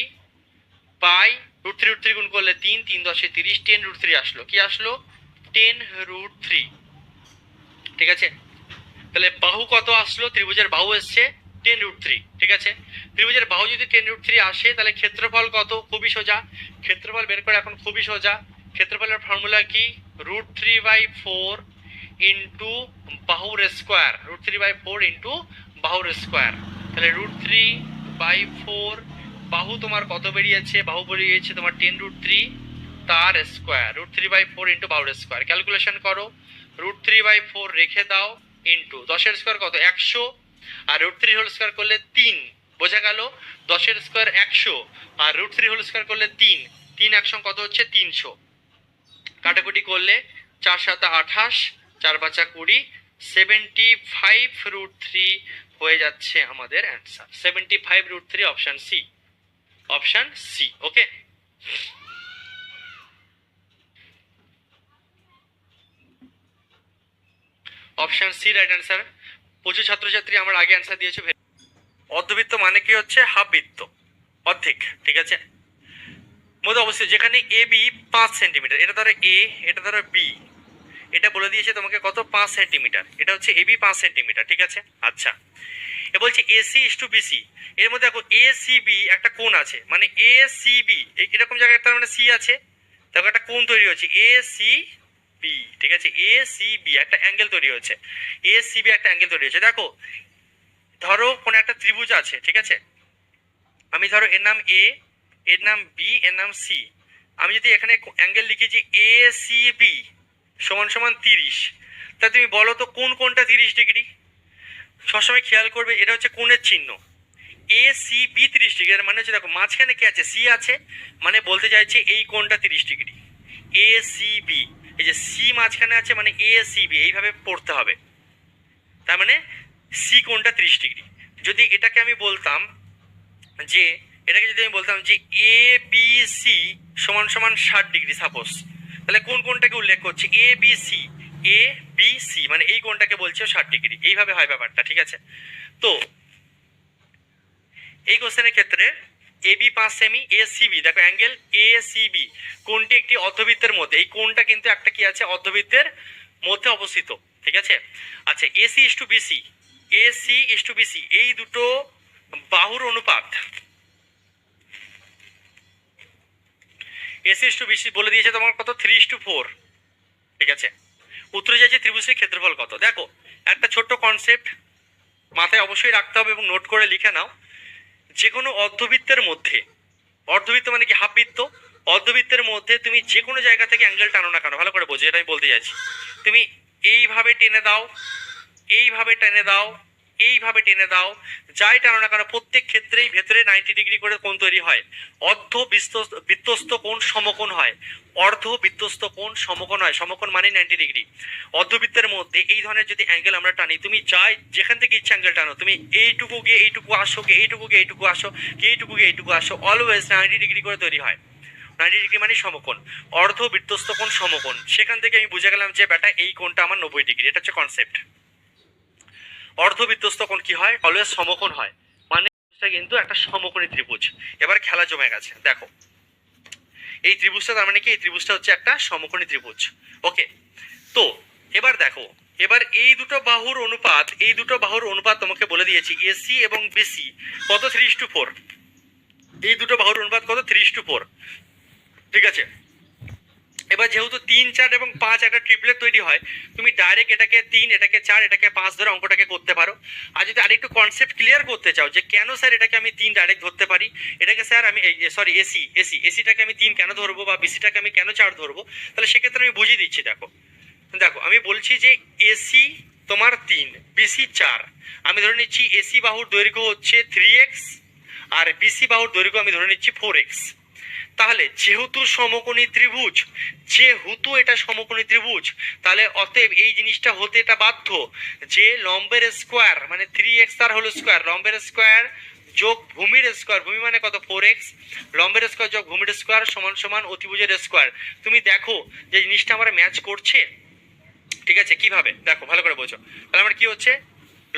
বাই √3 গুণ করলে 3, 3 10 30, 10√3 আসলো। কি আসলো? 10√3, ঠিক আছে? তাহলে বাহু কত আসলো? ত্রিভুজের বাহু এসছে 10√3, ঠিক আছে? ত্রিভুজের বাহু যদি 10√3 আসে, তাহলে ক্ষেত্রফল কত? খুবই সোজা, ক্ষেত্রফল বের করে এখন খুবই সোজা। ক্ষেত্রফলের ফর্মুলা কি? √3/4 ইন্টু বাহুর স্কোয়ার, √3/4 ইন্টু বাহুর স্কোয়ার। তাহলে √3/4, বাহু তোমার কত বেরিয়েছে? বাহু বেরিয়েছে তোমার 10√3, তার স্কোয়ার, √3/4 ইন্টু বাহুর স্কোয়ার। ক্যালকুলেশন করো, √3/4 রেখে দাও, ইন্টু 10 এর স্কোয়ার কত? 100, আর √3 হোল স্কোয়ার করলে 3, বোঝা গেল? 10 এর স্কোয়ার 100, আর √3 হোল স্কোয়ার করলে 3, 3 একশো কত হচ্ছে 300। কাটাকুটি করলে 4 7 28, 4 5 20, 75√3 হয়ে যাচ্ছে আমাদের answer. 75√3 option c, option c. Okay, option c right answer. প্রচুর ছাত্রছাত্রী আমার আগে অ্যান্সার দিয়েছে। অর্ধবৃত্ত মানে কি হচ্ছে? হাফ বৃত্ত, অর্ধেক, ঠিক আছে। মধ্যে অবশ্যই যেখানে এ বি 5 সেন্টিমিটার, এটা ধরো এ, এটা ধরো বি, এটা বলে দিয়েছে তোমাকে কত? 5 সেন্টিমিটার। এটা হচ্ছে এ বি 5 সেন্টিমিটার, ঠিক আছে। আচ্ছা, এ বলছে এসি ইস টু বিসি, এর মধ্যে দেখো এ সি বি একটা কোণ আছে, মানে এ সি বি এরকম জায়গায় তার মানে সি আছে, দেখো একটা কোণ তৈরি হচ্ছে এ সি বি, ঠিক আছে। এ সি বি একটা অ্যাঙ্গেল তৈরি হচ্ছে, এ সি বি একটা অ্যাঙ্গেল তৈরি হচ্ছে। দেখো ধরো কোনো একটা ত্রিভুজ আছে, ঠিক আছে। আমি ধরো এর নাম এ, এর নাম বি, এর নাম সি। আমি যদি এখানে অ্যাঙ্গেল লিখি যে এ সি বি সমান সমান 30, তা তুমি বলো তো কোন কোণটা 30 ডিগ্রি? সবসময় খেয়াল করবে এটা হচ্ছে কোণের চিহ্ন। এ সি বি 30 ডিগ্রি, এর মানে হচ্ছে দেখো মাঝখানে কি আছে? সি আছে, মানে বলতে চাইছে এই কোণটা 30 ডিগ্রি। এ সি বি, এই যে সি মাঝখানে আছে মানে এ সি বি, এইভাবে পড়তে হবে। তার মানে সি কোণটা 30 ডিগ্রি। যদি এটাকে আমি বলতাম যে, এটাকে যদি আমি বলতাম যে এ বি সি সমান সমান 60 ডিগ্রি সাপোজ, তাহলে কোন কোণটাকে উল্লেখ করছি? A B C, A B C মানে এই কোণটাকে বলছে 60 ডিগ্রি। এইভাবে হয় ব্যাপারটা, ঠিক আছে। তো এই কোশ্চেনের ক্ষেত্রে এ বি 5 সেমি, এ সি বি দেখো অ্যাঙ্গেল এ সি বি, কোণটি একটি অর্ধবৃত্তের মধ্যে, এই কোণটা কিন্তু একটা কি আছে? অর্ধবৃত্তের মধ্যে অবস্থিত, ঠিক আছে। আচ্ছা, AC is to BC, AC is to BC এই দুটো বাহুর অনুপাত, এসি ইস টু বিসি বলে দিয়েছে তোমার কত? 3:4, ঠিক আছে। উত্তরে যাচ্ছে ত্রিভুজের ক্ষেত্রফল কত? দেখো একটা ছোট্ট কনসেপ্ট মাথায় অবশ্যই রাখতে হবে এবং নোট করে লিখে নাও। যে কোনো অর্ধবৃত্তের মধ্যে, অর্ধবৃত্ত মানে কি? হাফ বৃত্ত। অর্ধবৃত্তের মধ্যে তুমি যে কোনো জায়গা থেকে অ্যাঙ্গেল টানো না কেন, ভালো করে বোঝো, এটা আমি বলতে চাইছি। তুমি এইভাবে টেনে দাও, এইভাবে টেনে দাও, এইভাবে টেনে দাও, যাই টানো না কেন প্রত্যেক ক্ষেত্রেই ভেতরে 90 ডিগ্রি করে কোণ তৈরি হয়। অর্ধ বৃত্তস্থ কোণ সমকোণ হয়, অর্ধ বৃত্তস্থ কোণ সমকোণ হয়, সমকোণ মানে 90 ডিগ্রি। অর্ধবৃত্তের মধ্যে এই ধরনের যদি অ্যাঙ্গেল আমরা টানি, তুমি যাই যেখান থেকে ইচ্ছা অ্যাঙ্গেল টানো, তুমি এইটুকু গিয়ে এইটুকু আসো, গিয়ে এইটুকু গিয়ে এইটুকু আসো, গিয়ে এইটুকু গিয়ে এইটুকু আসো, অলওয়েজ 90 ডিগ্রি করে তৈরি হয়। 90 ডিগ্রি মানে সমকোণ, অর্ধ বৃত্তস্থ কোণ সমকোণ। সেখান থেকে আমি বুঝে গেলাম যে বেটা এই কোণটা আমার 90 ডিগ্রি। এটা হচ্ছে কনসেপ্ট। অর্ধবৃত্তস্থ কোণ কি হয়? অলওয়েজ সমকোণ হয়, মানে এটা কিন্তু একটা সমকোণী ত্রিভুজ। এবার খেলা জমে গেছে, দেখো এই ত্রিভুজটা তার মানে কি? এই ত্রিভুজটা হচ্ছে একটা সমকোণী ত্রিভুজ। ওকে, তো এবার দেখো, এবার এই দুটো বাহুর অনুপাত, এই দুটো বাহুর অনুপাত তোমাকে বলে দিয়েছি এসি এবং বিসি কত? 3:4। এই দুটো বাহুর অনুপাত কত? 3:4, ঠিক আছে। এবার যেহেতু 3 4 এবং 5 একটা ট্রিপলেট তৈরি হয়, তুমি ডাইরেক্ট এটাকে 3, এটাকে 4, এটাকে 5 ধরে অঙ্কটাকে করতে পারো। আর যদি আরেকটু কনসেপ্ট ক্লিয়ার করতে চাও যে কেন স্যার এটাকে আমি 3 ডাইরেক্ট ধরতে পারি, এটাকে স্যার আমি সরি এসিটাকে আমি 3 কেন ধরবো বা বিসিটাকে আমি কেন 4 ধরবো, তাহলে সেক্ষেত্রে আমি বুঝিয়ে দিচ্ছি। দেখো দেখো আমি বলছি যে এসি তোমার 3, বিসি 4। আমি ধরে নিচ্ছি এসি বাহুর দৈর্ঘ্য হচ্ছে 3x, আর বিসি বাহুর দৈর্ঘ্য আমি ধরে নিচ্ছি 4x। তাহলে যেহেতু সমকোণী ত্রিভুজ, যেহেতু এটা সমকোণী ত্রিভুজ, তাহলে অতএব এই জিনিসটা হতে এটা বাধ্য যে লম্বের স্কোয়ার মানে 3x তার হোল স্কোয়ার, লম্বের স্কোয়ার যোগ ভূমির স্কোয়ার, ভূমি মানে কত? 4x, লম্বের স্কোয়ার যোগ ভূমির স্কোয়ার সমান সমান অতিভুজের স্কোয়ার। তুমি দেখো যে জিনিসটা আমার ম্যাচ করছে, ঠিক আছে। কিভাবে? দেখো ভালো করে বোঝো। তাহলে আমার কি হচ্ছে?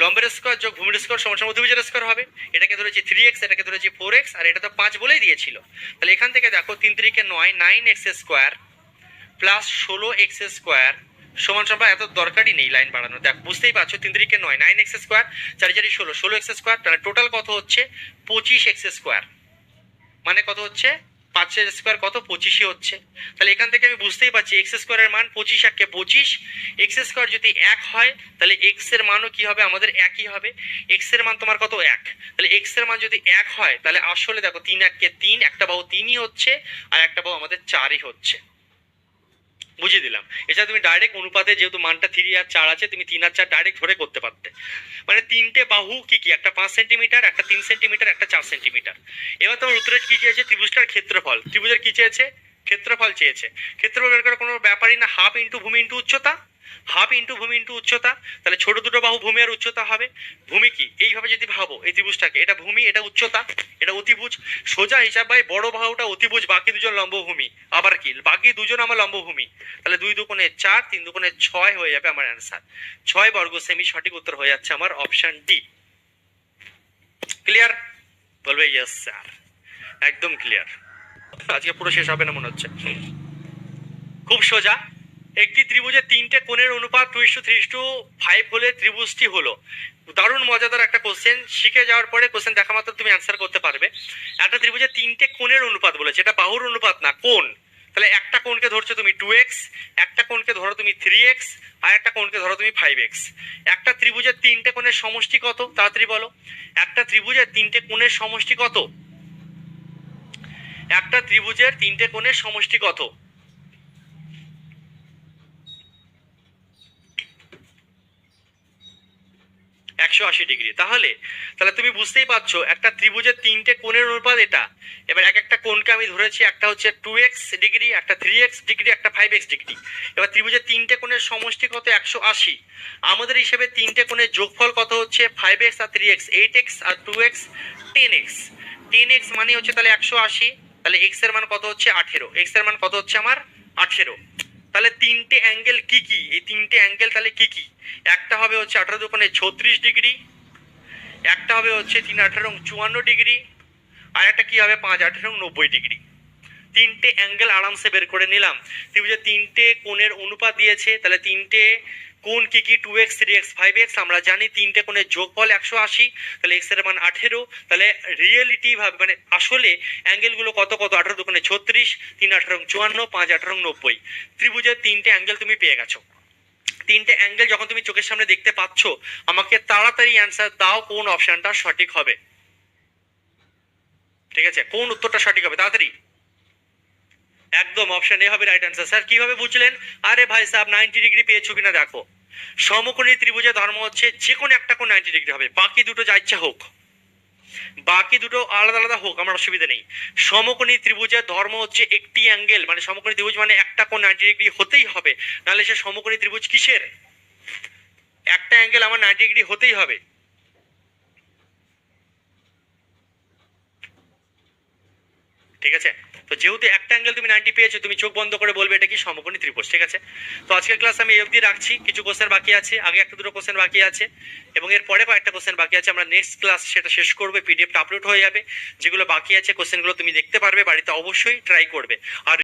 লম্বের স্কোয়ার যোগ ভূমির স্কোয়ার সমান সমান অতিভুজের স্কোয়ার হবে। এটাকে ধরেছি 3x, এটাকে ধরেছি 4x, আর এটা তো 5 বলেই দিয়েছিল। তাহলে এখান থেকে দেখো 3 3 9, 9x square plus 16x square সমান সমান, এত দরকারই নেই লাইন বাড়ানো। দেখ বুঝতেই পারছো 3 3 9, 9x স্কোয়ার 4 4 16, 16x স্কোয়ার, তাহলে টোটাল কত হচ্ছে? 25x square. মানে কত হচ্ছে? 5 স্কোয়ার কত? 25ই হচ্ছে। তাহলে এখান থেকে আমি বুঝতেই পারছি এক্স স্কোয়ারের মান 25 একে 25, এক্স স্কোয়ার যদি 1 হয় তাহলে এক্স এর মানও কি হবে? আমাদের 1ই হবে। এক্স এর মান তোমার কত? 1। তাহলে এক্স এর মান যদি 1 হয় তাহলে আসলে দেখো 3 1 কে 3, একটা বাহু 3ই হচ্ছে আর একটা বাহু আমাদের 4ই হচ্ছে। বুঝিয়ে দিলাম। এছাড়া তুমি ডাইরেক্ট অনুপাতে যেহেতু মানটা 3 আর 4 আছে, তুমি 3 আর 4 ডাইরেক্ট ধরে করতে পারতে। মানে তিনটে বাহু কি কি, একটা 5 সেন্টিমিটার, একটা 3 সেন্টিমিটার, একটা 4 সেন্টিমিটার। এবার তোমার উত্তরে কি চেয়েছে? ত্রিভুজটার ক্ষেত্রফল। ত্রিভুজের কি চেয়েছে? ক্ষেত্রফল চেয়েছে। ক্ষেত্রফল বের করার কোনো ব্যাপারই না, হাফ ইন্টু ভূমি ইন্টু উচ্চতা, হাফ ইন্টু ভূমি ইন্টু উচ্চতা। তাহলে ছোট দুটো বাহু ভূমি আর উচ্চতা হবে। ভূমি কি, এইভাবে যদি ভাবো এই ত্রিভুজটাকে, এটা ভূমি, এটা উচ্চতা, এটা অতিভুজ। সোজা হিসাব ভাই, বড় বাহুটা অতিভুজ, বাকি দুজন লম্বভূমি। আবার কি, বাকি দুজন আমার লম্বভূমি। তাহলে 2 দুগুণে 4, 3 দুগুণে 6 হয়ে যাবে আমার অ্যান্সার। 6 বর্গ সেমি সঠিক উত্তর হয়ে যাচ্ছে আমার অপশন ডি। ক্লিয়ার? বলবে ইয়েস স্যার, একদম ক্লিয়ার। আজকে পুরো শেষ হবে না মনে হচ্ছে। খুব সোজা। একটি ত্রিভুজের তিনটে কোণের অনুপাত 2:3:5 হলে ত্রিভুজটি হলো। দারুণ মজাদার একটা কোশ্চেন। শিখে যাওয়ার পরে কোশ্চেন দেখা মাত্র তুমি অ্যান্সার করতে পারবে। একটা ত্রিভুজের তিনটে কোণের অনুপাত বলেছে, এটা বাহুর অনুপাত না, কোণ। তাহলে একটা কোণকে ধরছো তুমি 2x, একটা কোণকে ধরো তুমি 3x, আর একটা কোণকে ধরো তুমি 5x। একটা ত্রিভুজের তিনটে কোণের সমষ্টি কত? তাড়াতাড়ি বলো। একটা ত্রিভুজের তিনটে কোণের সমষ্টি কত? একটা ত্রিভুজের তিনটে কোণের সমষ্টি কত? 180 ডিগ্রি। তাহলে তাহলে তুমি বুঝতেই পারছো একটা ত্রিভুজের তিনটে কোণের অনুপাত এটা। এবার এক একটা কোণকে আমি ধরেছি, একটা হচ্ছে 2x ডিগ্রি, একটা 3x ডিগ্রি, একটা 5x ডিগ্রি। এবার ত্রিভুজের তিনটে কোণের সমষ্টি কত? 180। আমাদের হিসেবে তিনটে কোণের যোগফল কত হচ্ছে? 5x আর 3x, 8x আর 2x, 10x। 10x মানে হচ্ছে তাহলে 180। তাহলে x এর মান কত হচ্ছে? 18। x এর মান কত হচ্ছে আমার? 18। তাহলে তিনটে অ্যাঙ্গেল কি কি? এই তিনটে অ্যাঙ্গেল তাহলে কি কি? একটা হবে হচ্ছে 18 দুগুণে 36 ডিগ্রি, একটা হবে হচ্ছে 3 18 54 ডিগ্রি, আর একটা কি হবে 5 18 90 ডিগ্রি। তিনটে অ্যাঙ্গেল আরামসে বের করে নিলাম। ত্রিভুজের তিনটে কোণের অনুপাত দিয়েছে, তাহলে তিনটে কোণ কি কি? 2x 3x 5x। আমরা জানি তিনটে কোণের যোগফল 180, তাহলে x এর মান 18। তাহলে রিয়েলিটি ভাবে মানে আসলে অ্যাঙ্গেলগুলো কত কত? 18 দুগুণে 36, 3 18 54, 5 18 90। ত্রিভুজের তিনটে অ্যাঙ্গেল তুমি পেয়ে গেছো। তিনটে অ্যাঙ্গেল যখন তুমি চোখের সামনে দেখতে পাচ্ছ, আমাকে তাড়াতাড়ি অ্যান্সার দাও কোন অপশনটা সঠিক হবে। ঠিক আছে, কোন উত্তরটা সঠিক হবে তাড়াতাড়ি। একদম অপশন এ হবে রাইট অ্যান্সার। স্যার কিভাবে বুঝলেন? আরে ভাই সাহেব 90 ডিগ্রি পেয়েছো কিনা দেখো। সমকোণী ত্রিভুজের ধর্ম হচ্ছে যে কোনো একটা কোণ 90 ডিগ্রি হবে, বাকি দুটো যা ইচ্ছা হোক, বাকি দুটো আলাদা আলাদা হোক, আমার অসুবিধা নেই। সমকোণী ত্রিভুজের ধর্ম হচ্ছে একটি অ্যাঙ্গেল, মানে সমকোণী ত্রিভুজ মানে একটা কোণ 90 ডিগ্রি হতেই হবে, নাহলে সে সমকোণী ত্রিভুজ কিসের? একটা অ্যাঙ্গেল আমার 90 ডিগ্রি হতেই হবে। ঠিক আছে, তো যেহেতু একটা অ্যাঙ্গেল তুমি 90 পেয়েছো, তুমি চোখ বন্ধ করে বলবে এটা কি? সমকোণী ত্রিভুজ। ঠিক আছে, তো আজকের ক্লাস আমি এই অবধি রাখছি। কিছু কোশ্চেন বাকি আছে, আগে একটা দুটো কোশ্চেন বাকি আছে, এবং এর পরে কয়েকটা কোশ্চেন বাকি আছে। আমরা নেক্সট ক্লাস সেটা শেষ করবে, পিডিএফটা আপলোড হয়ে যাবে। যেগুলো বাকি আছে কোশ্চেনগুলো তুমি দেখতে পারবে, বাড়িতে অবশ্যই ট্রাই করবে। আর